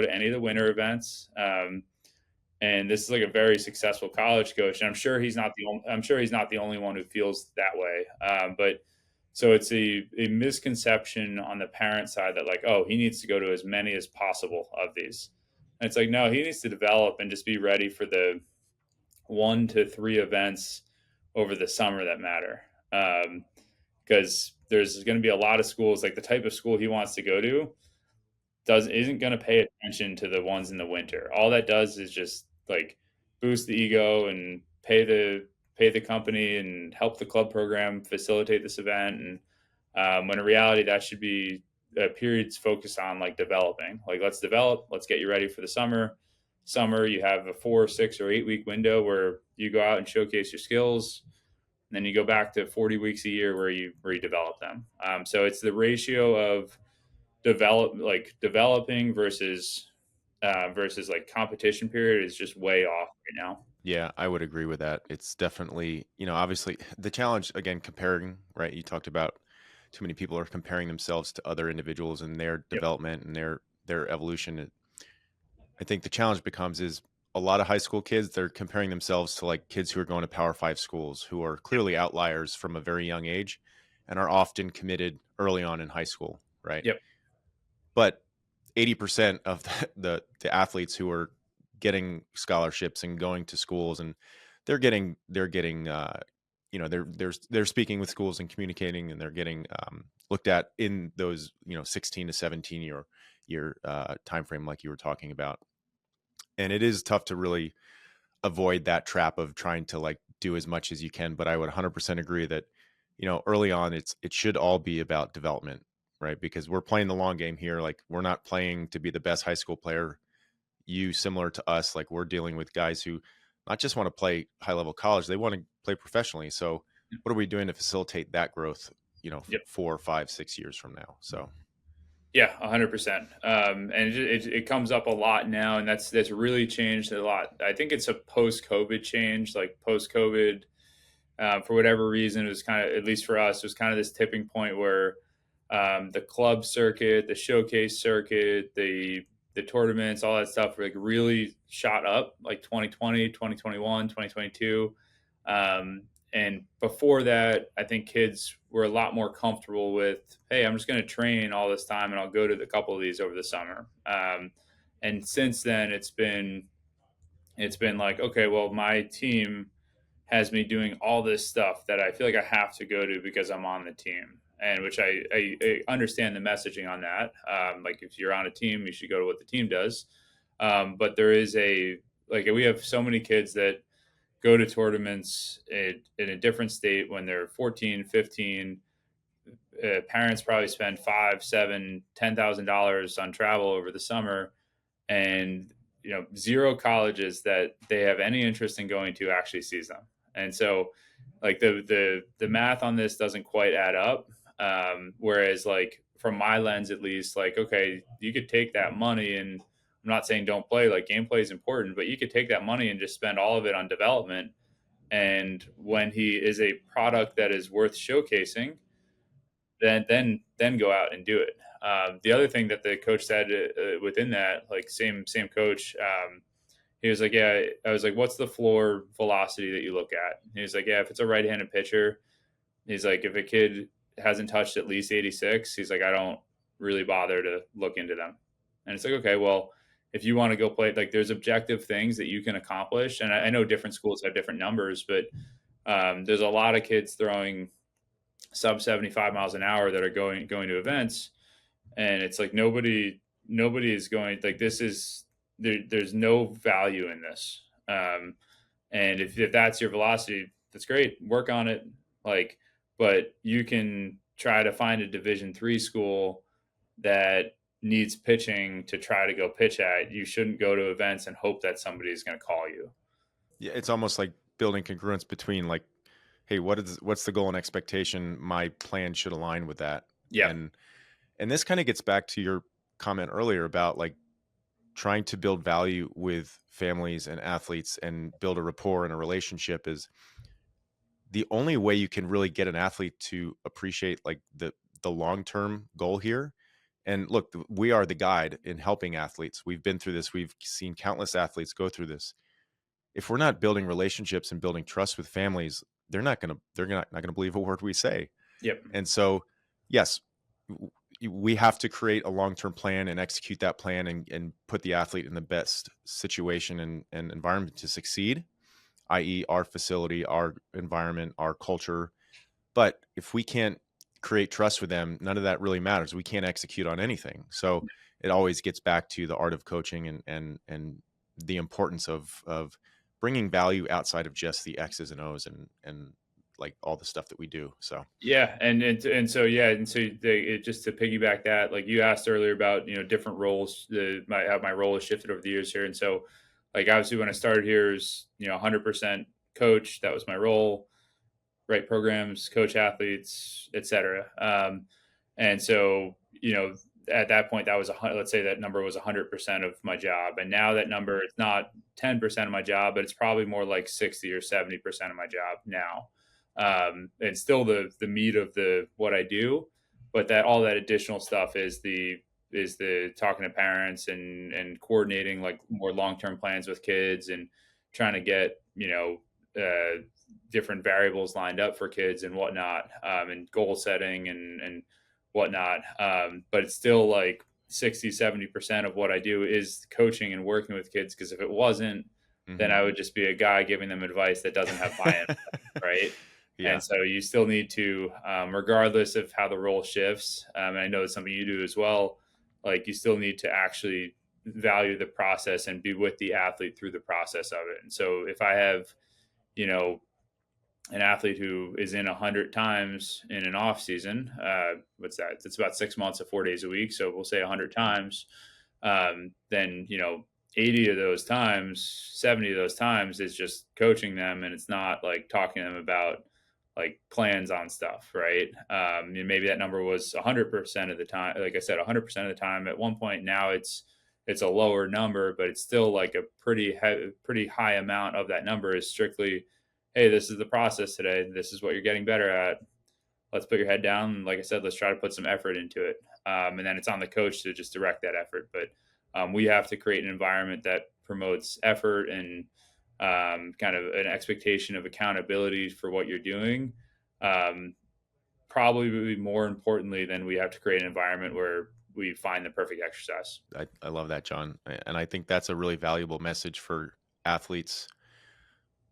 to any of the winter events. And this is like a very successful college coach, and I'm sure he's not the only one who feels that way. But so it's a misconception on the parent side that like, oh, he needs to go to as many as possible of these. And it's like, no, he needs to develop and just be ready for the 1 to 3 events over the summer that matter. Because there's going to be a lot of schools, like the type of school he wants to go to does isn't going to pay attention to the ones in the winter. All that does is just like boost the ego and pay the company and help the club program facilitate this event. And when in reality, that should be periods focused on like developing. Like let's develop, let's get you ready for the summer. Summer, you have a 4, 6, or 8 week window where you go out and showcase your skills. And then you go back to 40 weeks a year where you develop them. So it's the ratio of developing versus like competition period is just way off right now. Yeah, I would agree with that. It's definitely, obviously the challenge again, comparing, right? You talked about too many people are comparing themselves to other individuals and their Yep. development and their evolution. I think the challenge becomes is a lot of high school kids, they're comparing themselves to like kids who are going to Power 5 schools who are Yep. clearly outliers from a very young age and are often committed early on in high school, right? Yep. But 80% of the athletes who are getting scholarships and going to schools and they're getting they're speaking with schools and communicating and they're getting looked at in those 16 to 17 year time frame like you were talking about, and it is tough to really avoid that trap of trying to like do as much as you can. But I would 100% agree that early on it should all be about development, right? Because we're playing the long game here. Like we're not playing to be the best high school player. You similar to us, like we're dealing with guys who not just want to play high level college, they want to play professionally. So what are we doing to facilitate that growth, Yep. 4, 5, 6 years from now? So Yeah, 100%. And it comes up a lot now, and that's really changed a lot. I think it's a post COVID change, like post COVID. For whatever reason, it was kind of, at least for us, it was kind of this tipping point where the club circuit, the showcase circuit, the tournaments, all that stuff like really shot up like 2020, 2021, 2022. And before that, I think kids were a lot more comfortable with, hey, I'm just going to train all this time and I'll go to a couple of these over the summer. And since then, it's been like, okay, well, my team has me doing all this stuff that I feel like I have to go to because I'm on the team. And which I understand the messaging on that. Like if you're on a team, you should go to what the team does. But there is like we have so many kids that go to tournaments in a different state when they're 14, 15. Parents probably spend five, seven, $10,000 on travel over the summer, and zero colleges that they have any interest in going to actually sees them. And so like the math on this doesn't quite add up. Whereas like from my lens at least, like okay, you could take that money, and I'm not saying don't play, like gameplay is important, but you could take that money and just spend all of it on development. And when he is a product that is worth showcasing, then go out and do it. The other thing that the coach said within that, like same coach, he was like, yeah. I was like, what's the floor velocity that you look at? He was like, yeah, if it's a right-handed pitcher, he's like, if a kid hasn't touched at least 86, he's like, I don't really bother to look into them. And it's like, okay, well, if you want to go play, like there's objective things that you can accomplish. And I know different schools have different numbers, but there's a lot of kids throwing sub 75 miles an hour that are going to events, and it's like nobody is going, like this is there's no value in this. And if that's your velocity, that's great, work on it. Like, but you can try to find a Division 3 school that needs pitching to try to go pitch at. You shouldn't go to events and hope that somebody is going to call you. yeah, it's almost like building congruence between like, hey, what's the goal and expectation? My plan should align with that. Yeah. And this kind of gets back to your comment earlier about like trying to build value with families and athletes and build a rapport and a relationship is the only way you can really get an athlete to appreciate like the long-term goal here. And look, we are the guide in helping athletes. We've been through this. We've seen countless athletes go through this. If we're not building relationships and building trust with families, they're not going to believe a word we say. Yep. And so, yes, we have to create a long-term plan and execute that plan and put the athlete in the best situation and environment to succeed. i.e., our facility, our environment, our culture. But if we can't create trust with them, none of that really matters. We can't execute on anything. So it always gets back to the art of coaching and the importance of bringing value outside of just the X's and O's and like all the stuff that we do. So Yeah, and so yeah, and so just to piggyback that, like you asked earlier about different roles, how my role has shifted over the years here, and so like obviously when I started here is 100% coach. That was my role, write programs, coach athletes, etc. And so at that point that was let's say that number was 100% of my job, and now that number is not 10% of my job, but it's probably more like 60 or 70% of my job now. And still the meat of the what I do, but that all that additional stuff is the talking to parents and coordinating like more long term plans with kids and trying to get different variables lined up for kids and whatnot, and goal setting and whatnot. But it's still like 60-70% of what I do is coaching and working with kids. Because if it wasn't, then mhm. I would just be a guy giving them advice that doesn't have buy-in, right? And Yeah. so you still need to, regardless of how the role shifts, and I know it's something you do as well, like you still need to actually value the process and be with the athlete through the process of it. And so if I have, you know, an athlete who is in 100 times in an off season, what's that? It's about 6 months of 4 days a week. So we'll say 100 times. Then 80 of those times, 70 of those times is just coaching them, and it's not like talking to them about like plans on stuff, right? Maybe that number was 100% of the time. Like I said, 100% of the time. At one point, now it's a lower number, but it's still like a pretty high amount of that number is strictly, hey, this is the process today. This is what you're getting better at. Let's put your head down. And like I said, let's try to put some effort into it. And then it's on the coach to just direct that effort. But we have to create an environment that promotes effort and kind of an expectation of accountability for what you're doing. Um, Probably more importantly than we have to create an environment where we find the perfect exercise. I love that, John. And I think that's a really valuable message for athletes.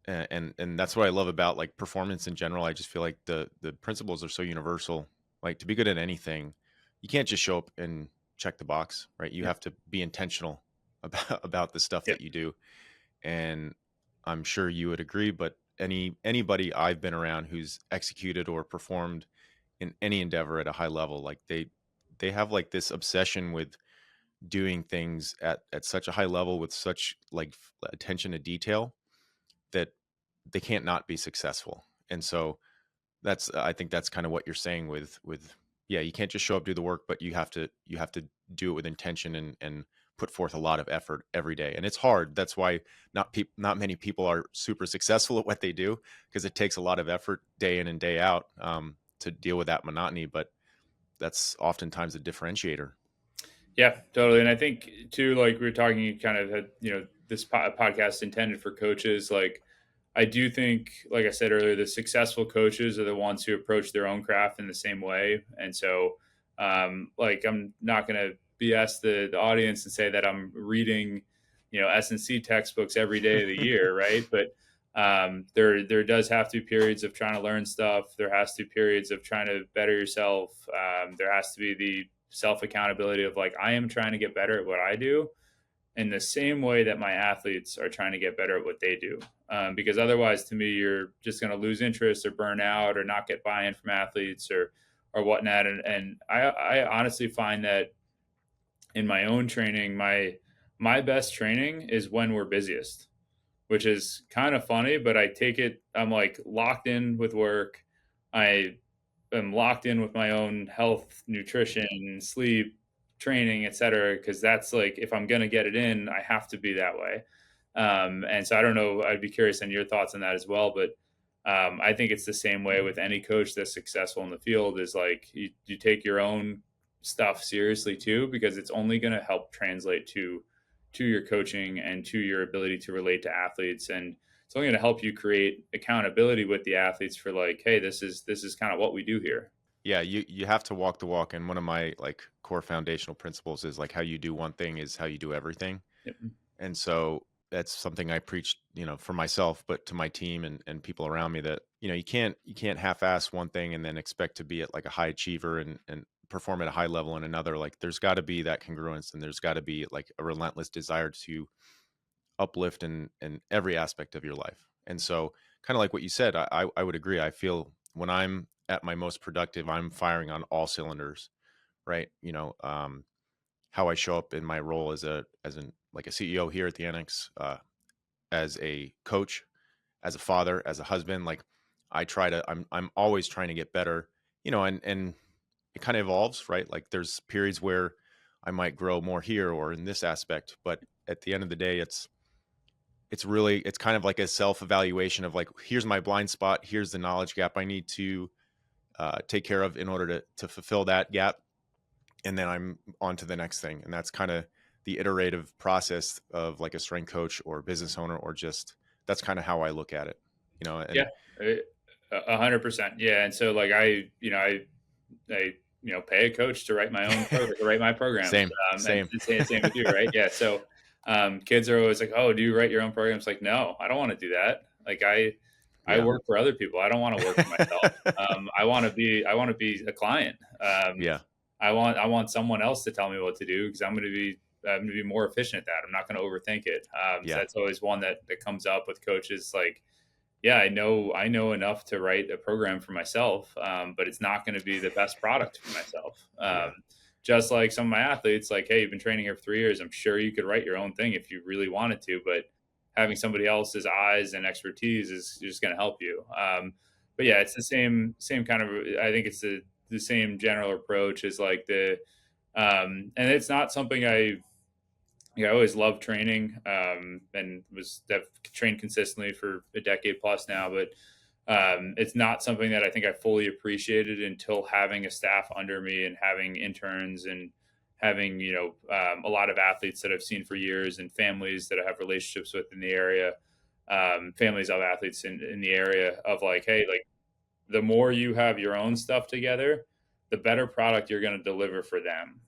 And that's what I love about like performance in general. I just feel like the principles are so universal. Like to be good at anything, you can't just show up and check the box, right? You Yeah. have to be intentional about the stuff Yeah. that you do. And I'm sure you would agree, but anybody I've been around who's executed or performed in any endeavor at a high level, like they have like this obsession with doing things at such a high level with such like attention to detail that they can't not be successful. And so that's I think that's kind of what you're saying with yeah, you can't just show up, do the work, but you have to do it with intention and put forth a lot of effort every day. And it's hard. That's why not many people are super successful at what they do, because it takes a lot of effort day in and day out, to deal with that monotony. But that's oftentimes a differentiator. Yeah, totally. And I think too, like we were talking, you kind of had, this podcast intended for coaches. Like, I do think, like I said earlier, the successful coaches are the ones who approach their own craft in the same way. And so, like, I'm not going to BS the audience and say that I'm reading, S&C textbooks every day of the year, right? But there does have to be periods of trying to learn stuff. There has to be periods of trying to better yourself. There has to be the self accountability of like, I am trying to get better at what I do in the same way that my athletes are trying to get better at what they do. Because otherwise, to me, you're just going to lose interest or burn out or not get buy-in from athletes or whatnot. And I honestly find that in my own training, my best training is when we're busiest, which is kind of funny, but I take it, I'm like locked in with work. I am locked in with my own health, nutrition, sleep, training, et cetera. Cause that's like, if I'm going to get it in, I have to be that way. And so I don't know, I'd be curious on your thoughts on that as well. But I think it's the same way with any coach that's successful in the field is like, you take your own stuff seriously too, because it's only going to help translate to your coaching and to your ability to relate to athletes. And it's only going to help you create accountability with the athletes for like, hey, this is kind of what we do here. Yeah, you have to walk the walk. And one of my like core foundational principles is like how you do one thing is how you do everything. Yep. And so that's something I preach, for myself, but to my team and people around me that, you can't half-ass one thing and then expect to be at like a high achiever and perform at a high level in another. Like there's got to be that congruence and there's got to be like a relentless desire to uplift in every aspect of your life. And so kind of like what you said, I would agree. I feel when I'm at my most productive, I'm firing on all cylinders, right? How I show up in my role as an like a CEO here at the Annex, as a coach, as a father, as a husband. Like I'm always trying to get better, and it kind of evolves, right? Like there's periods where I might grow more here or in this aspect, but at the end of the day, it's kind of like a self-evaluation of like, here's my blind spot, here's the knowledge gap I need to take care of in order to fulfill that gap, and then I'm on to the next thing. And that's kind of the iterative process of like a strength coach or business owner, or just that's kind of how I look at it, Yeah, and 100%. Yeah, and so like I pay a coach to write my own to write my programs. same, And same. same with you, right? Yeah. So kids are always like, "Oh, do you write your own programs?" Like, no, I don't want to do that. Like I Yeah. work for other people. I don't want to work for myself. I want to be a client. Yeah. I want someone else to tell me what to do because I'm going to be more efficient at that. I'm not going to overthink it. So Yeah. that's always one that comes up with coaches. Like, yeah, I know enough to write a program for myself, but it's not going to be the best product for myself. Yeah. Just like some of my athletes, like, hey, you've been training here for 3 years. I'm sure you could write your own thing if you really wanted to, but having somebody else's eyes and expertise is just going to help you. But yeah, it's the same kind of. I think it's the same general approach as like and it's not something I always loved training, and have trained consistently for a decade plus now. But it's not something that I think I fully appreciated until having a staff under me and having interns and having a lot of athletes that I've seen for years and families that I have relationships with in the area, families of athletes in the area of like, hey, like the more you have your own stuff together, the better product you're going to deliver for them.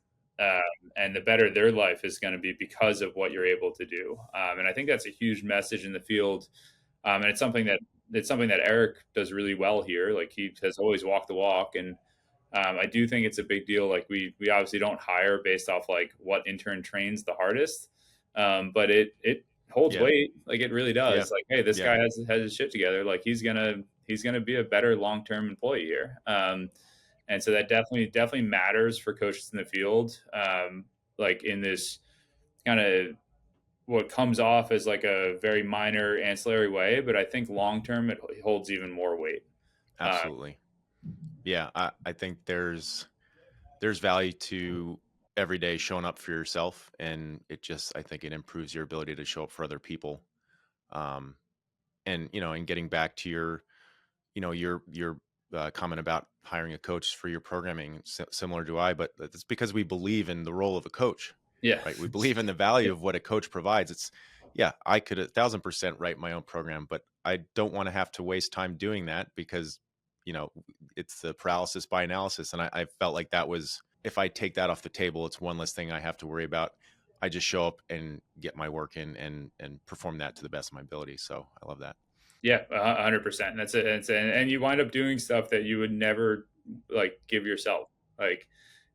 And the better their life is going to be because of what you're able to do. And I think that's a huge message in the field. And it's something that Eric does really well here. Like he has always walked the walk. And I do think it's a big deal. Like we obviously don't hire based off like what intern trains the hardest. But it holds Yeah. weight. Like it really Yeah. does. Like, hey, this Yeah. guy has his shit together. Like he's gonna be a better long term employee here. And so that definitely matters for coaches in the field. Like in this kind of what comes off as like a very minor ancillary way, but I think long term it holds even more weight. Uh, Absolutely. Yeah. I think there's value to every day showing up for yourself, and I think it improves your ability to show up for other people. Um, and and getting back to your comment about hiring a coach for your programming, similar to I, but it's because we believe in the role of a coach, yeah, right? We believe in the value of what a coach provides. Yeah, I could 1,000% write my own program, but I don't want to have to waste time doing that because, you know, it's the paralysis by analysis. And I felt like that was, if I take that off the table, it's one less thing I have to worry about. I just show up and get my work in and perform that to the best of my ability. So I love that. yeah, 100%. That's it. And you wind up doing stuff that you would never like give yourself. Like,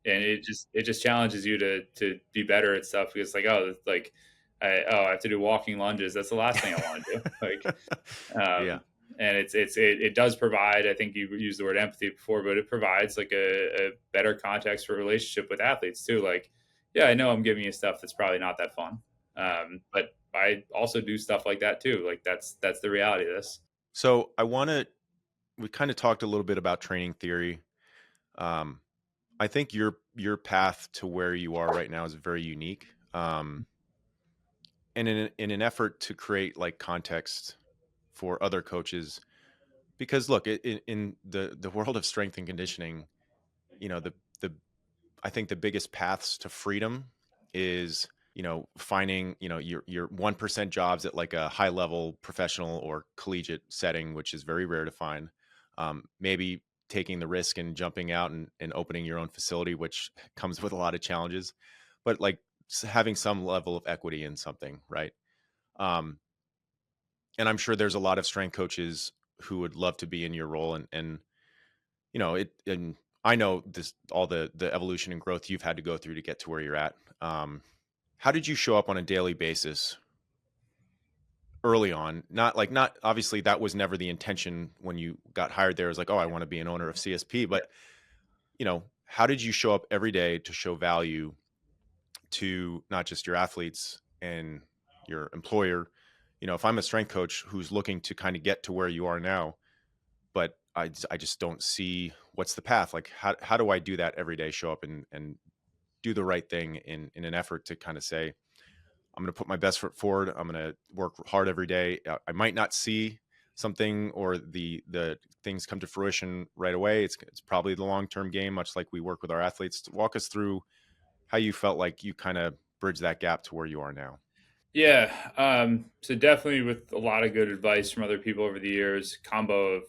and it just challenges you to be better at stuff because like like I have to do walking lunges. That's the last thing I want to do. Like, Yeah, um, and it does provide. I think you used the word empathy before, but it provides like a better context for a relationship with athletes too. Like, yeah, I know I'm giving you stuff that's probably not that fun, but I also do stuff like that too. Like that's the reality of this. so we kind of talked a little bit about training theory. Um, I think your path to where you are right now is very unique. And in an effort to create like context for other coaches, because look, in the world of strength and conditioning, the I think the biggest paths to freedom is, finding, your 1% jobs at like a high level professional or collegiate setting, which is very rare to find. Maybe taking the risk and jumping out and opening your own facility, which comes with a lot of challenges, but like having some level of equity in something, right? Um, and I'm sure there's a lot of strength coaches who would love to be in your role, and and I know this all the evolution and growth you've had to go through to get to where you're at. How did you show up on a daily basis early on? Not obviously that was never the intention when you got hired there. It was like, oh, I want to be an owner of CSP, Yeah. but how did you show up every day to show value to not just your athletes and your employer? If I'm a strength coach who's looking to kind of get to where you are now, but I just don't see what's the path. Like, how do I do that every day? Show up and do the right thing in an effort to kind of say, I'm going to put my best foot forward. I'm going to work hard every day. I might not see something or the things come to fruition right away. It's probably the long term game, much like we work with our athletes. Walk us through how you felt like you kind of bridge that gap to where you are now. Yeah. So definitely with a lot of good advice from other people over the years, combo of,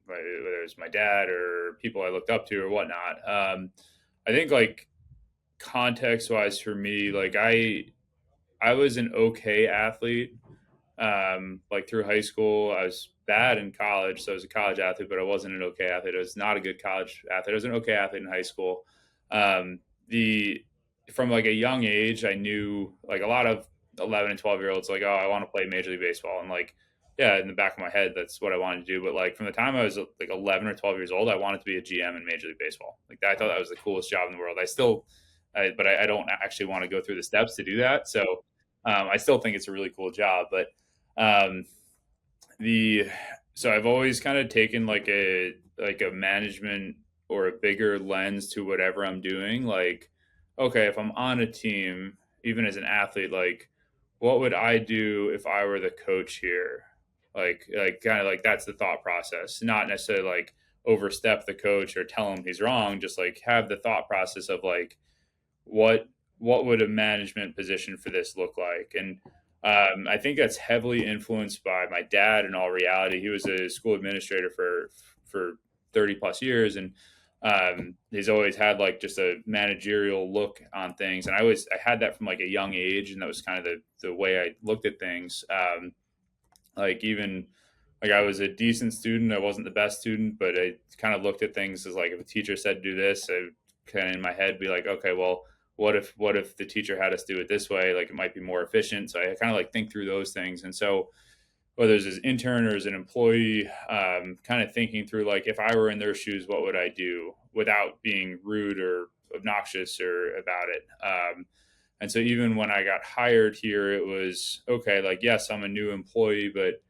whether it's my dad or people I looked up to or whatnot. I think like context wise for me, like I was an okay athlete. Like through high school, I was bad in college, so I was a college athlete, but I wasn't an okay athlete. I was not a good college athlete. I was an okay athlete in high school. The From like a young age, I knew like a lot of 11 and 12-year-olds like, oh, I want to play Major League Baseball, and like, yeah, in the back of my head, that's what I wanted to do. But like from the time I was like 11 or 12 years old, I wanted to be a GM in Major League Baseball. Like I thought that was the coolest job in the world. But I don't actually want to go through the steps to do that. So I still think it's a really cool job, but um, the so I've always kind of taken like a management or a bigger lens to whatever I'm doing. Like, okay, if I'm on a team, even as an athlete, like what would I do if I were the coach here? Like kind of like that's the thought process, not necessarily like overstep the coach or tell him he's wrong, just like have the thought process of like what what would a management position for this look like? And I think that's heavily influenced by my dad. In all reality, he was a school administrator for 30 plus years, and he's always had like just a managerial look on things. And I had that from like a young age, and that was kind of the way I looked at things. Like even like I was a decent student. I wasn't the best student, but I kind of looked at things as like if a teacher said do this, I kind of in my head be like, okay, well, what if the teacher had us do it this way? Like it might be more efficient. So I kind of like think through those things. And so whether it's as intern or as an employee, kind of thinking through like if I were in their shoes, what would I do without being rude or obnoxious or about it. And so even when I got hired here, it was okay. Like yes, I'm a new employee, but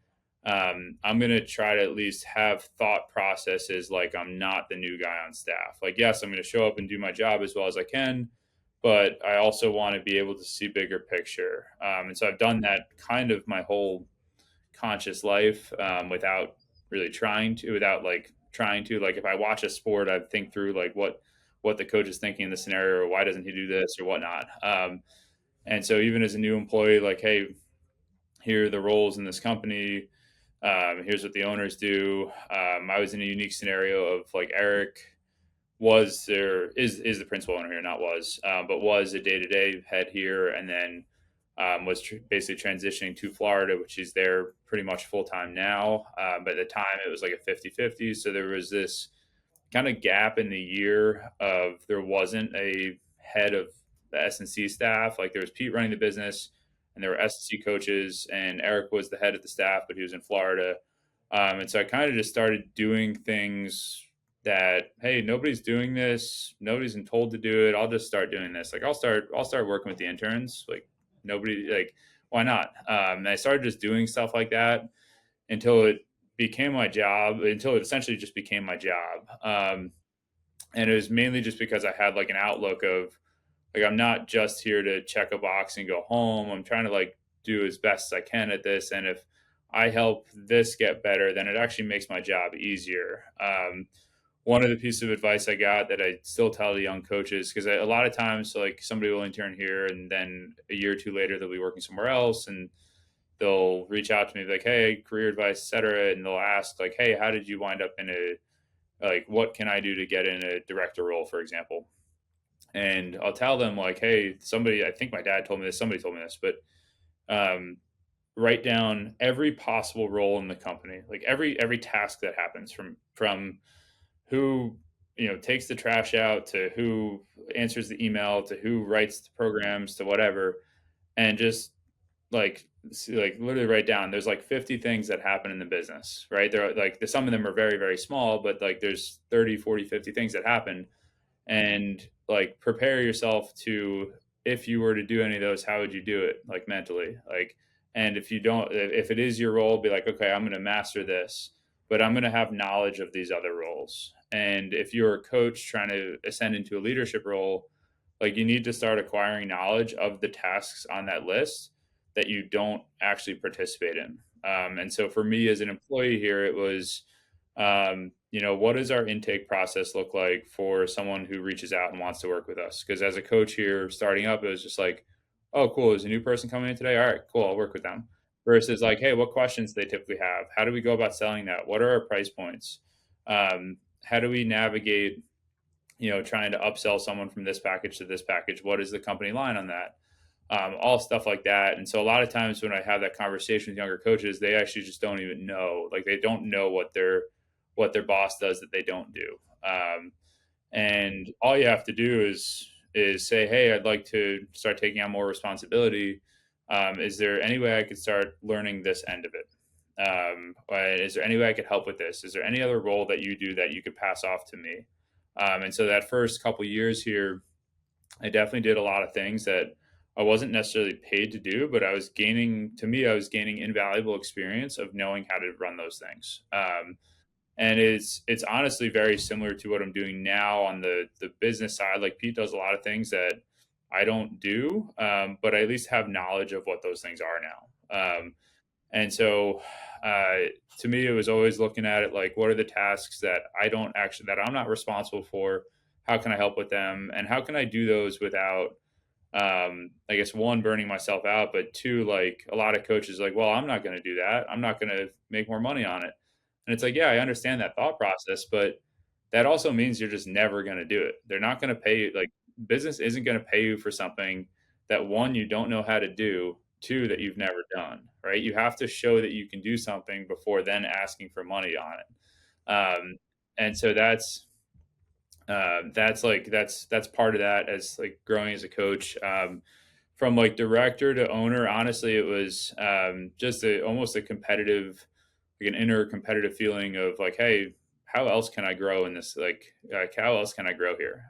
I'm going to try to at least have thought processes like I'm not the new guy on staff. Like, yes, I'm going to show up and do my job as well as I can, but I also want to be able to see bigger picture. And so I've done that kind of my whole conscious life without really trying to. Like, if I watch a sport, I think through like what the coach is thinking in the scenario, or why doesn't he do this or whatnot. And so even as a new employee, like, hey, here are the roles in this company. Here's what the owners do. I was in a unique scenario of like Eric is the principal owner here, not was, but was a day to day head here, and then was basically transitioning to Florida, which he's there pretty much full time now. But at the time, it was like a 50-50. So there was this kind of gap in the year of there wasn't a head of the S&C staff. Like there was Pete running the business, and there were S&C coaches, and Eric was the head of the staff, but he was in Florida. And so I kind of just started doing things that, hey, nobody's doing this, nobody's been told to do it. I'll just start doing this. Like I'll start working with the interns. Like nobody, like why not? And I started just doing stuff like that until it became my job. Until it essentially just became my job. And it was mainly just because I had like an outlook of like I'm not just here to check a box and go home. I'm trying to like do as best as I can at this, and if I help this get better, then it actually makes my job easier. One of the pieces of advice I got that I still tell to young coaches, because a lot of times like somebody will intern here and then a year or two later they'll be working somewhere else, and they'll reach out to me like, hey, career advice, etc., and they'll ask like, hey, how did you wind up in a like what can I do to get in a director role, for example? And I'll tell them like, hey, somebody, I think my dad told me this, somebody told me this, but um, write down every possible role in the company, like every task that happens from who takes the trash out to who answers the email to who writes the programs to whatever, and just like literally write down there's like 50 things that happen in the business, right? There are like some of them are very, very small, but like there's 30, 40, 50 things that happen, and like prepare yourself to, if you were to do any of those, how would you do it, like mentally, like, and if you don't, if it is your role, be like, okay, I'm going to master this, but I'm going to have knowledge of these other roles. And if you're a coach trying to ascend into a leadership role, like you need to start acquiring knowledge of the tasks on that list that you don't actually participate in. And so for me as an employee here, it was, what does our intake process look like for someone who reaches out and wants to work with us? Because as a coach here starting up, it was just like, oh, cool, there's a new person coming in today. All right, cool, I'll work with them. Versus like, hey, what questions do they typically have? How do we go about selling that? What are our price points? How do we navigate, trying to upsell someone from this package to this package? What is the company line on that? All stuff like that. And so a lot of times when I have that conversation with younger coaches, they actually just don't even know, like they don't know what their boss does that they don't do. And all you have to do is say, hey, I'd like to start taking on more responsibility. Is there any way I could start learning this end of it? Is there any way I could help with this? Is there any other role that you do that you could pass off to me? And so that first couple years here, I definitely did a lot of things that I wasn't necessarily paid to do, but I was gaining invaluable experience of knowing how to run those things. And it's honestly very similar to what I'm doing now on the business side. Like Pete does a lot of things that I don't do, but I at least have knowledge of what those things are now. And so, uh, to me, it was always looking at it like, what are the tasks that I'm not responsible for? How can I help with them? And how can I do those without, I guess, one, burning myself out, but two, like a lot of coaches, like, well, I'm not going to do that. I'm not going to make more money on it. And it's like, yeah, I understand that thought process, but that also means you're just never going to do it. They're not going to pay you. Like, business isn't going to pay you for something that, one, you don't know how to do, two, that you've never done, right? You have to show that you can do something before then asking for money on it. And so that's part of that as like growing as a coach. From like director to owner, honestly, it was just almost a competitive, like an inner competitive feeling of like, hey, how else can I grow in this? Like how else can I grow here?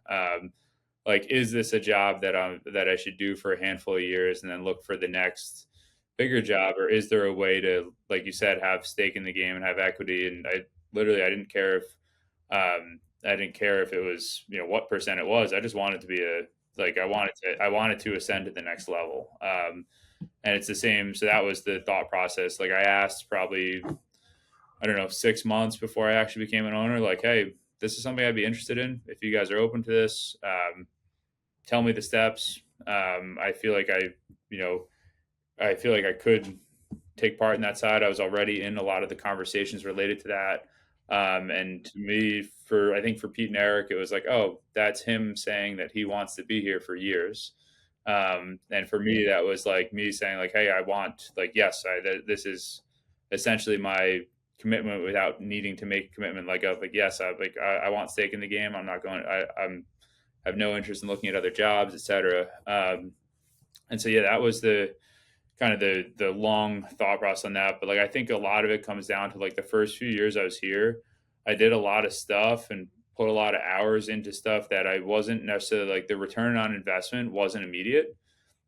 Like, is this a job that I should do for a handful of years and then look for the next bigger job, or is there a way to, like you said, have stake in the game and have equity? And I didn't care if it was, what percent it was. I just wanted to be I wanted to ascend to the next level. And it's the same. So that was the thought process. Like I asked probably, I don't know, 6 months before I actually became an owner, like, hey, this is something I'd be interested in. If you guys are open to this, tell me the steps. I feel like I feel like I could take part in that side. I was already in a lot of the conversations related to that. And to me, I think for Pete and Eric, it was like, oh, that's him saying that he wants to be here for years. And for me, that was like me saying like, hey, I want, like, yes, this is essentially my commitment without needing to make a commitment. Yes, I want stake in the game. I'm not going, I'm have no interest in looking at other jobs, etc. And so, yeah, that was the kind of the long thought process on that. But like I think a lot of it comes down to like the first few years I was here, I did a lot of stuff and put a lot of hours into stuff that I wasn't necessarily, like, the return on investment wasn't immediate.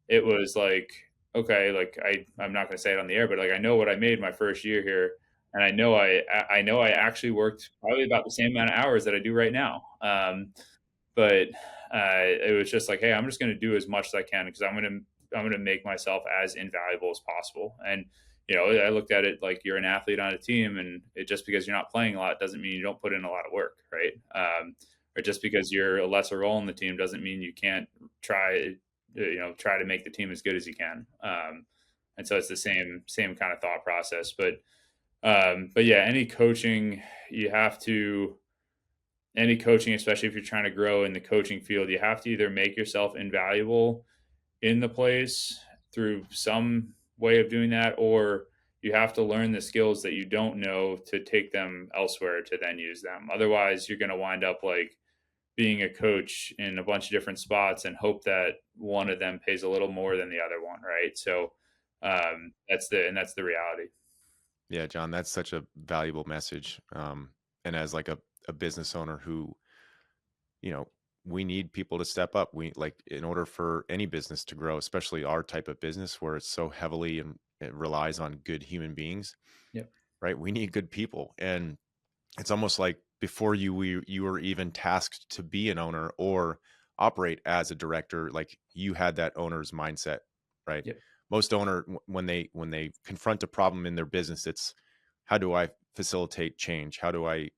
It was like, okay, like I'm not going to say it on the air, but like I know what I made my first year here, and I know I actually worked probably about the same amount of hours that I do right now. But it was just like, hey, I'm just going to do as much as I can because I'm going to make myself as invaluable as possible. And I looked at it like you're an athlete on a team, and just because you're not playing a lot doesn't mean you don't put in a lot of work, right? Or just because you're a lesser role in the team doesn't mean you can't try to make the team as good as you can. And so it's the same kind of thought process. But yeah, any coaching, especially if you're trying to grow in the coaching field, you have to either make yourself invaluable in the place through some way of doing that, or you have to learn the skills that you don't know to take them elsewhere to then use them. Otherwise, you're going to wind up like being a coach in a bunch of different spots and hope that one of them pays a little more than the other one, right? So that's the reality. Yeah, John, that's such a valuable message. And as like a business owner who, you know, we need people to step up. We like in order for any business to grow, especially our type of business where it's so heavily and it relies on good human beings, Yep. right? We need good people. And it's almost like before you were even tasked to be an owner or operate as a director, like you had that owner's mindset, right? Yep. Most when they confront a problem in their business, it's how do I facilitate change? How do I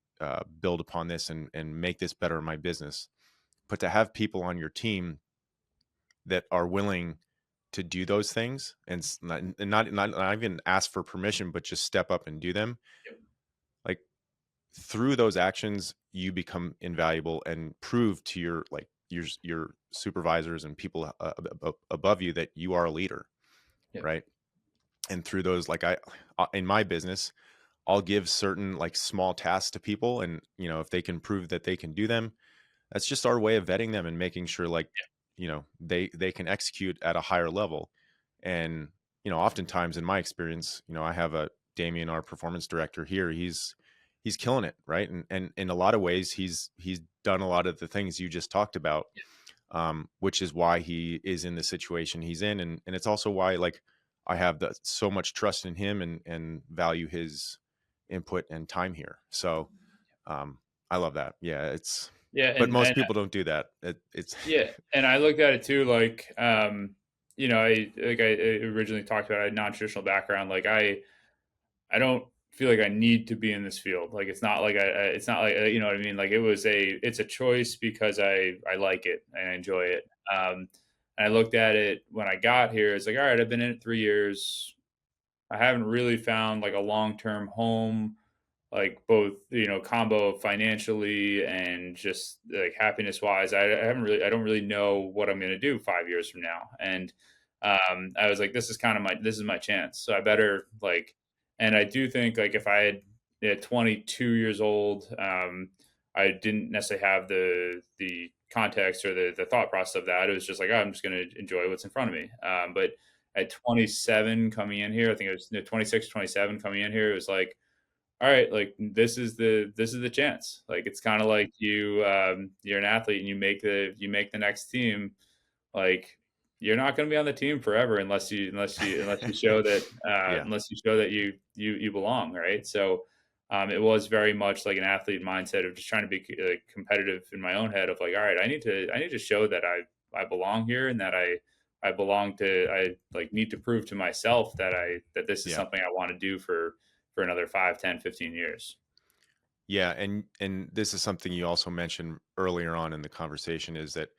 build upon this and make this better in my business? But to have people on your team that are willing to do those things not even ask for permission, but just step up and do them, Yep. like through those actions, you become invaluable and prove to your like your supervisors and people above you that you are a leader, Yep. right? And through those, like in my business, I'll give certain like small tasks to people, and if they can prove that they can do them, that's just our way of vetting them and making sure like they can execute at a higher level. And oftentimes in my experience, I have a Damien, our performance director here. He's killing it, right? And in a lot of ways, he's done a lot of the things you just talked about, which is why he is in the situation he's in, and it's also why like I have so much trust in him and value his input and time here. So um, I love that. Yeah, Yeah, but and most people don't do that. It's yeah, and I looked at it too, like, I originally talked about, I had non-traditional background. Like, I don't feel like I need to be in this field. Like, it's not like, you know what I mean? Like, it's a choice because I like it and I enjoy it. And I looked at it when I got here. It's like, all right, I've been in it 3 years. I haven't really found like a long-term home, like both, combo financially and just like happiness wise. I don't really know what I'm going to do 5 years from now. And I was like, this is my chance. So I better like, and I do think like if I had at 22 years old, I didn't necessarily have the context or the thought process of that. It was just like, oh, I'm just going to enjoy what's in front of me. But at 27 coming in here, I think it was 26, 27 coming in here, it was like, all right, like this is the chance. Like it's kind of like you're an athlete and you make the next team. Like you're not going to be on the team forever unless you show that yeah, you belong, right? So it was very much like an athlete mindset of just trying to be like, competitive in my own head of like, all right, I need to show that I belong here and that I like need to prove to myself that this is yeah, something I want to do for another 5, 10, 15 years. yeah. And this is something you also mentioned earlier on in the conversation is that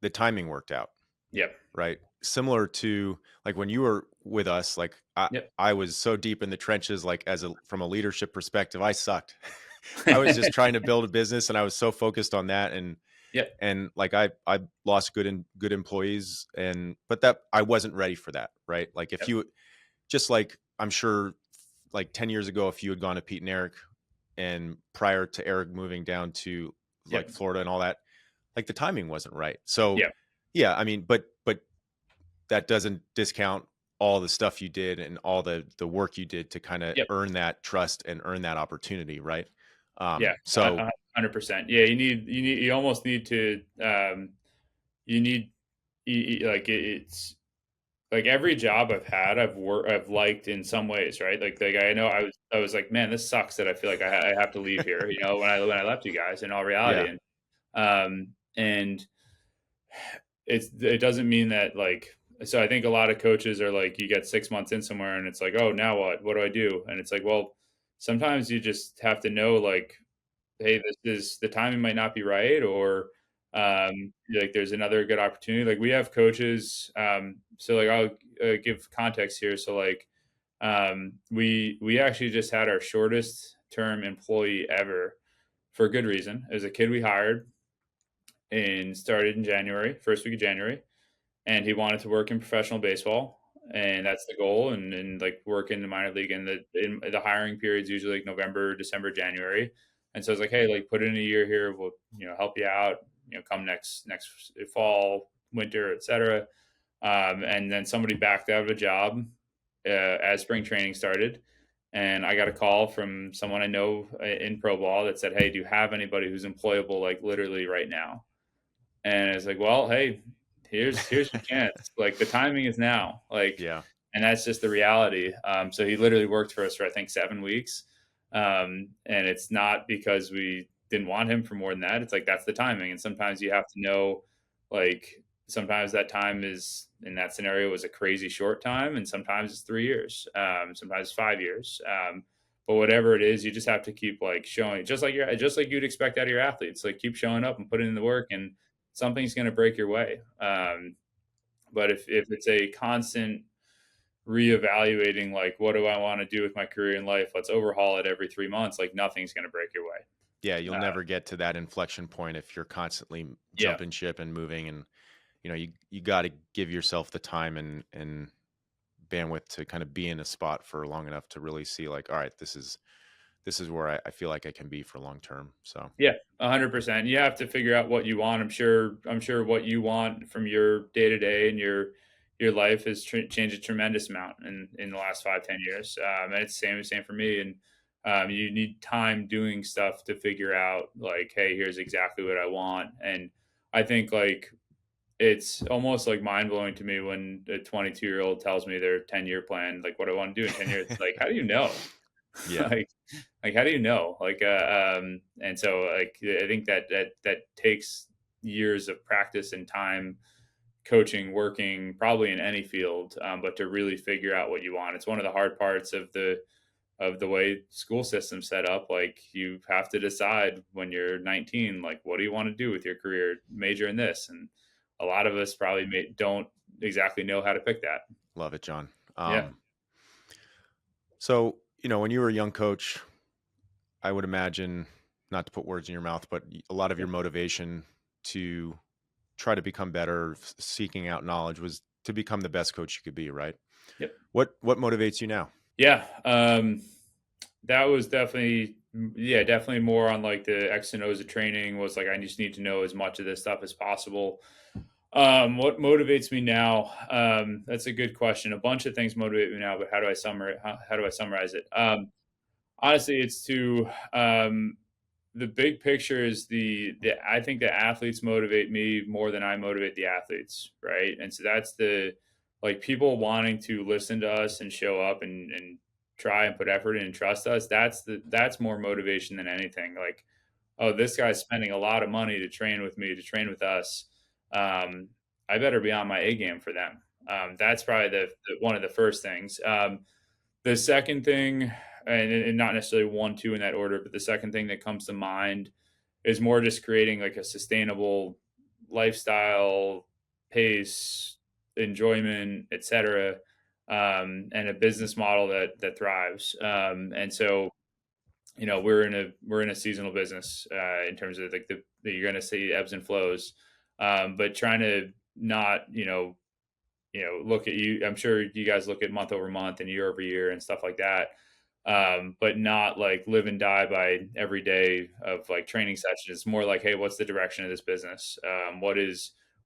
the timing worked out, Yep. right? Similar to like when you were with us, like Yep. I was so deep in the trenches, like from a leadership perspective, I sucked. I was just trying to build a business and I was so focused on that. Yep. And like I lost good employees, but that I wasn't ready for that, right? Like if Yep. you just like I'm sure like 10 years ago, if you had gone to Pete and Eric and prior to Eric moving down to like Yep. Florida and all that, like the timing wasn't right. So Yep. yeah, I mean, but that doesn't discount all the stuff you did and all the work you did to kind of Yep. earn that trust and earn that opportunity, right? Yeah. So 100%. Yeah. You almost need to, you need, like it's like every job I've had, I've liked in some ways, right? Like I know I was like, man, this sucks that I feel like I have to leave here, when I left you guys in all reality. yeah, And it doesn't mean that like, so I think a lot of coaches are like, you get 6 months in somewhere and it's like, oh, now what do I do? And it's like, well, sometimes you just have to know like, hey, this is the timing might not be right, or like there's another good opportunity. Like we have coaches, so like I'll give context here. So like we actually just had our shortest term employee ever for a good reason. It was a kid we hired and started in January, first week of January, and he wanted to work in professional baseball. and that's the goal. And like work in the minor league, and the hiring period is usually like November, December, January. And so it's like, hey, like put in a year here, we'll help you out. Come next fall, winter, etc. And then somebody backed out of a job as spring training started. And I got a call from someone I know in pro ball that said, "Hey, do you have anybody who's employable like literally right now?" And it's like, well, hey, here's your chance. Like the timing is now. Like, Yeah. and that's just the reality. So he literally worked for us for I think 7 weeks, and it's not because we didn't want him for more than that. It's like that's the timing, and sometimes you have to know, like sometimes that time is in that scenario was a crazy short time, and sometimes it's 3 years, sometimes 5 years. But whatever it is, you just have to keep like showing, just like you'd expect out of your athletes. Like keep showing up and putting in the work, and something's going to break your way. But if it's a constant reevaluating, like, what do I want to do with my career in life? Let's overhaul it every 3 months. Like, nothing's going to break your way. Yeah, you'll Uh, never get to that inflection point if you're constantly yeah. jumping ship and moving, and you got to give yourself the time and bandwidth to kind of be in a spot for long enough to really see like, all right, this is where I feel like I can be for long term. So Yeah, 100%. You have to figure out what you want. I'm sure what you want from your day to day and your life has changed a tremendous amount in the last 5-10 years. And it's same for me. And you need time doing stuff to figure out like, hey, here's exactly what I want. And I think like it's almost like mind blowing to me when a 22-year-old tells me their 10-year plan, like what I want to do in 10 years. Like, how do you know? yeah, like how do you know? And so like I think that takes years of practice and time, coaching, working, probably in any field, but to really figure out what you want. It's one of the hard parts of the way school system's set up. Like you have to decide when you're 19, like what do you want to do with your career, major in this, and a lot of us probably don't exactly know how to pick that. love it, John. Yeah. So when you were a young coach, I would imagine, not to put words in your mouth, but a lot of your Yep. motivation to try to become better, seeking out knowledge, was to become the best coach you could be, right? Yep. What motivates you now? Yeah. That was definitely, yeah, definitely more on like the X and O's of training. Was like I just need to know as much of this stuff as possible. What motivates me now? That's a good question. A bunch of things motivate me now, but how do I summarize it? Honestly, it's to the big picture is the I think the athletes motivate me more than I motivate the athletes, right? And so that's the like people wanting to listen to us and show up and try and put effort in and trust us. That's more motivation than anything. Like, oh, this guy's spending a lot of money to train with me, to train with us. Um, I better be on my A game for them. That's probably the one of the first things. The second thing, and not necessarily 1, 2 in that order, but the second thing that comes to mind is more just creating like a sustainable lifestyle, pace, enjoyment, etcetera, and a business model that thrives. And so, we're in a seasonal business, in terms of like you're gonna see ebbs and flows, but trying to not, look at you. I'm sure you guys look at month over month and year over year and stuff like that. But not like live and die by every day of like training sessions. It's more like, hey, what's the direction of this business?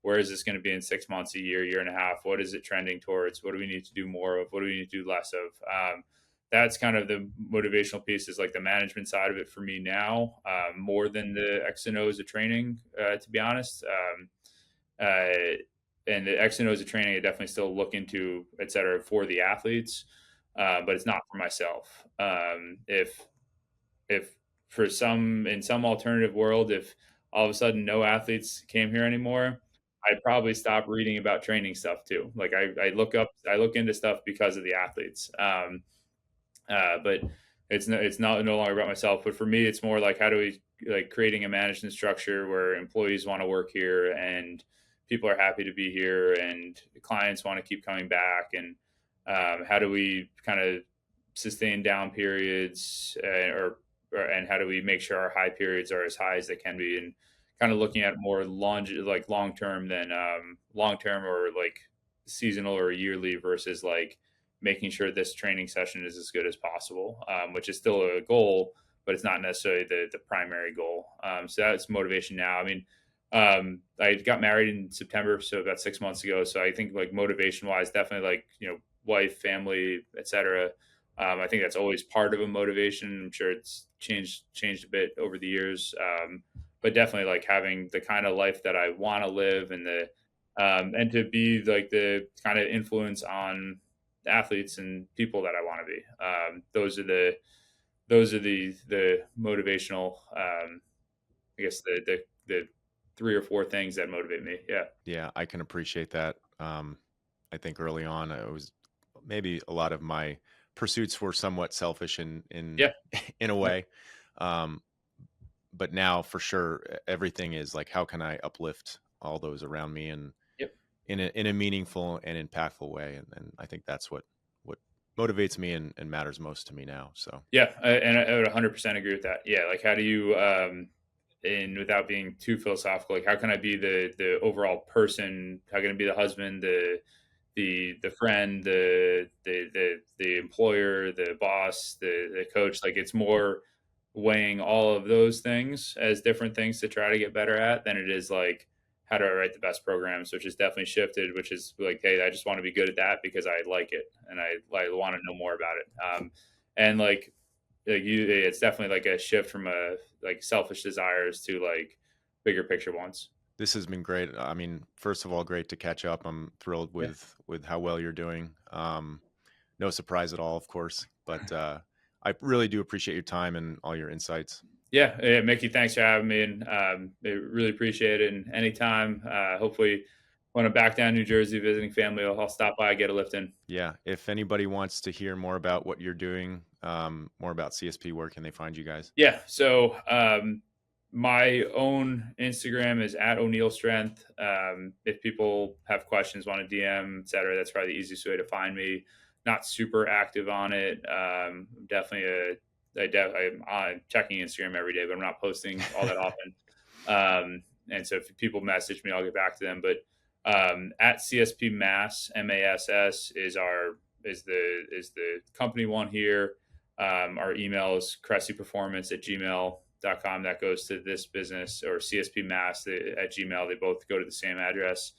Where is this going to be in 6 months, a year and a half? What is it trending towards? What do we need to do more of? What do we need to do less of? That's kind of the motivational piece, is like the management side of it for me now, more than the X and O's of training, to be honest. Uh, and the X and O's of training, I definitely still look into, et cetera, for the athletes, but it's not for myself. If for some in some alternative world, if all of a sudden no athletes came here anymore, I'd probably stop reading about training stuff too. Like I look into stuff because of the athletes. But it's not no longer about myself. But for me, it's more like how do we like creating a management structure where employees want to work here and people are happy to be here and clients want to keep coming back, and how do we kind of sustain down periods, and how do we make sure our high periods are as high as they can be, and kind of looking at more long term than long term, or like seasonal or yearly versus like making sure this training session is as good as possible, which is still a goal, but it's not necessarily the primary goal. So that's motivation now. I mean, I got married in September, so about 6 months ago. So I think like motivation wise, definitely like, wife, family, etc. I think that's always part of a motivation. I'm sure it's changed a bit over the years, but definitely like having the kind of life that I want to live, and to be like the kind of influence on athletes and people that I want to be. Those are the motivational. I guess the three or four things that motivate me. Yeah, Yeah, I can appreciate that. I think early on, I was maybe a lot of my pursuits were somewhat selfish in yeah, in a yep, way. Um, but now for sure, everything is like, how can I uplift all those around me and yep. in a meaningful and impactful way? And I think that's what motivates me and matters most to me now. So Yeah, and I would 100% agree with that. Yeah, like how do you, and without being too philosophical, like how can I be the overall person? How can I be the husband, the friend, the employer, the boss, the coach? Like it's more weighing all of those things as different things to try to get better at than it is like how do I write the best programs, which has definitely shifted. Which is like, hey, I just want to be good at that because I like it and I want to know more about it. And like you, it's definitely like a shift from a like selfish desires to like bigger picture ones. this has been great. I mean, first of all, great to catch up. I'm thrilled Yeah. with how well you're doing. No surprise at all, of course, but I really do appreciate your time and all your insights. Yeah, Mickey, thanks for having me, and I really appreciate it. And anytime, hopefully, when I'm back down in New Jersey visiting family, I'll stop by, get a lift in. Yeah, if anybody wants to hear more about what you're doing, more about CSP, where can they find you guys? Yeah. So my own Instagram is at O'Neill Strength. If people have questions, want to DM, etc., that's probably the easiest way to find me. Not super active on it. Definitely I'm checking Instagram every day, but I'm not posting all that often. And so if people message me, I'll get back to them. But at CSP Mass, MASS is the company one here. Our email is Cressey Performance at gmail.com. That goes to this business, or CSP Mass at Gmail. They both go to the same address.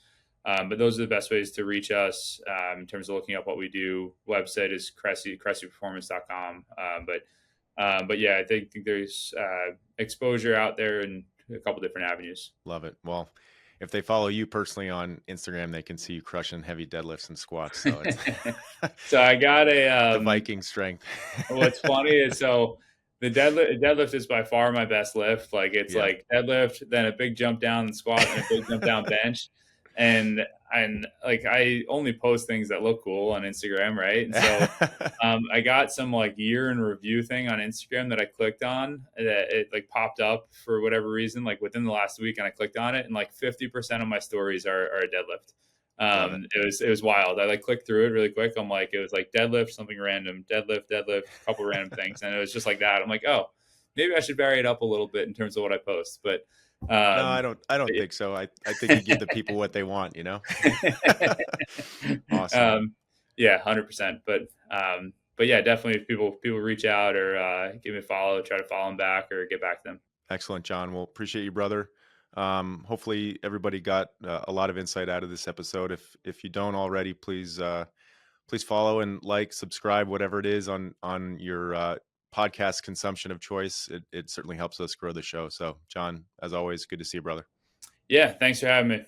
But those are the best ways to reach us in terms of looking up what we do. Website is cresseyperformance.com. But yeah, I think there's exposure out there in a couple different avenues. Love it. Well, if they follow you personally on Instagram, they can see you crushing heavy deadlifts and squats. So it's So I got the Viking strength. what's funny is so the deadlift is by far my best lift. Like it's Yeah. like deadlift, then a big jump down squat, and a big jump down bench. And like I only post things that look cool on Instagram, right? And so I got some like year in review thing on Instagram that I clicked on that it like popped up for whatever reason, like within the last week, and I clicked on it, and like 50% of my stories are a deadlift. Love it. It was wild. I like clicked through it really quick. I'm like, it was like deadlift, something random, deadlift, a couple random things, and it was just like that. I'm like, oh, maybe I should vary it up a little bit in terms of what I post. But No, um, I don't think so. I think you give the people what they want, you know? Awesome. yeah, 100%. But yeah, definitely if people reach out or give me a follow, try to follow them back or get back to them. Excellent, John. Well, appreciate you, brother. Hopefully everybody got a lot of insight out of this episode. If you don't already, please follow and like, subscribe, whatever it is on your podcast consumption of choice. It certainly helps us grow the show. So, John, as always, good to see you, brother. Yeah, thanks for having me.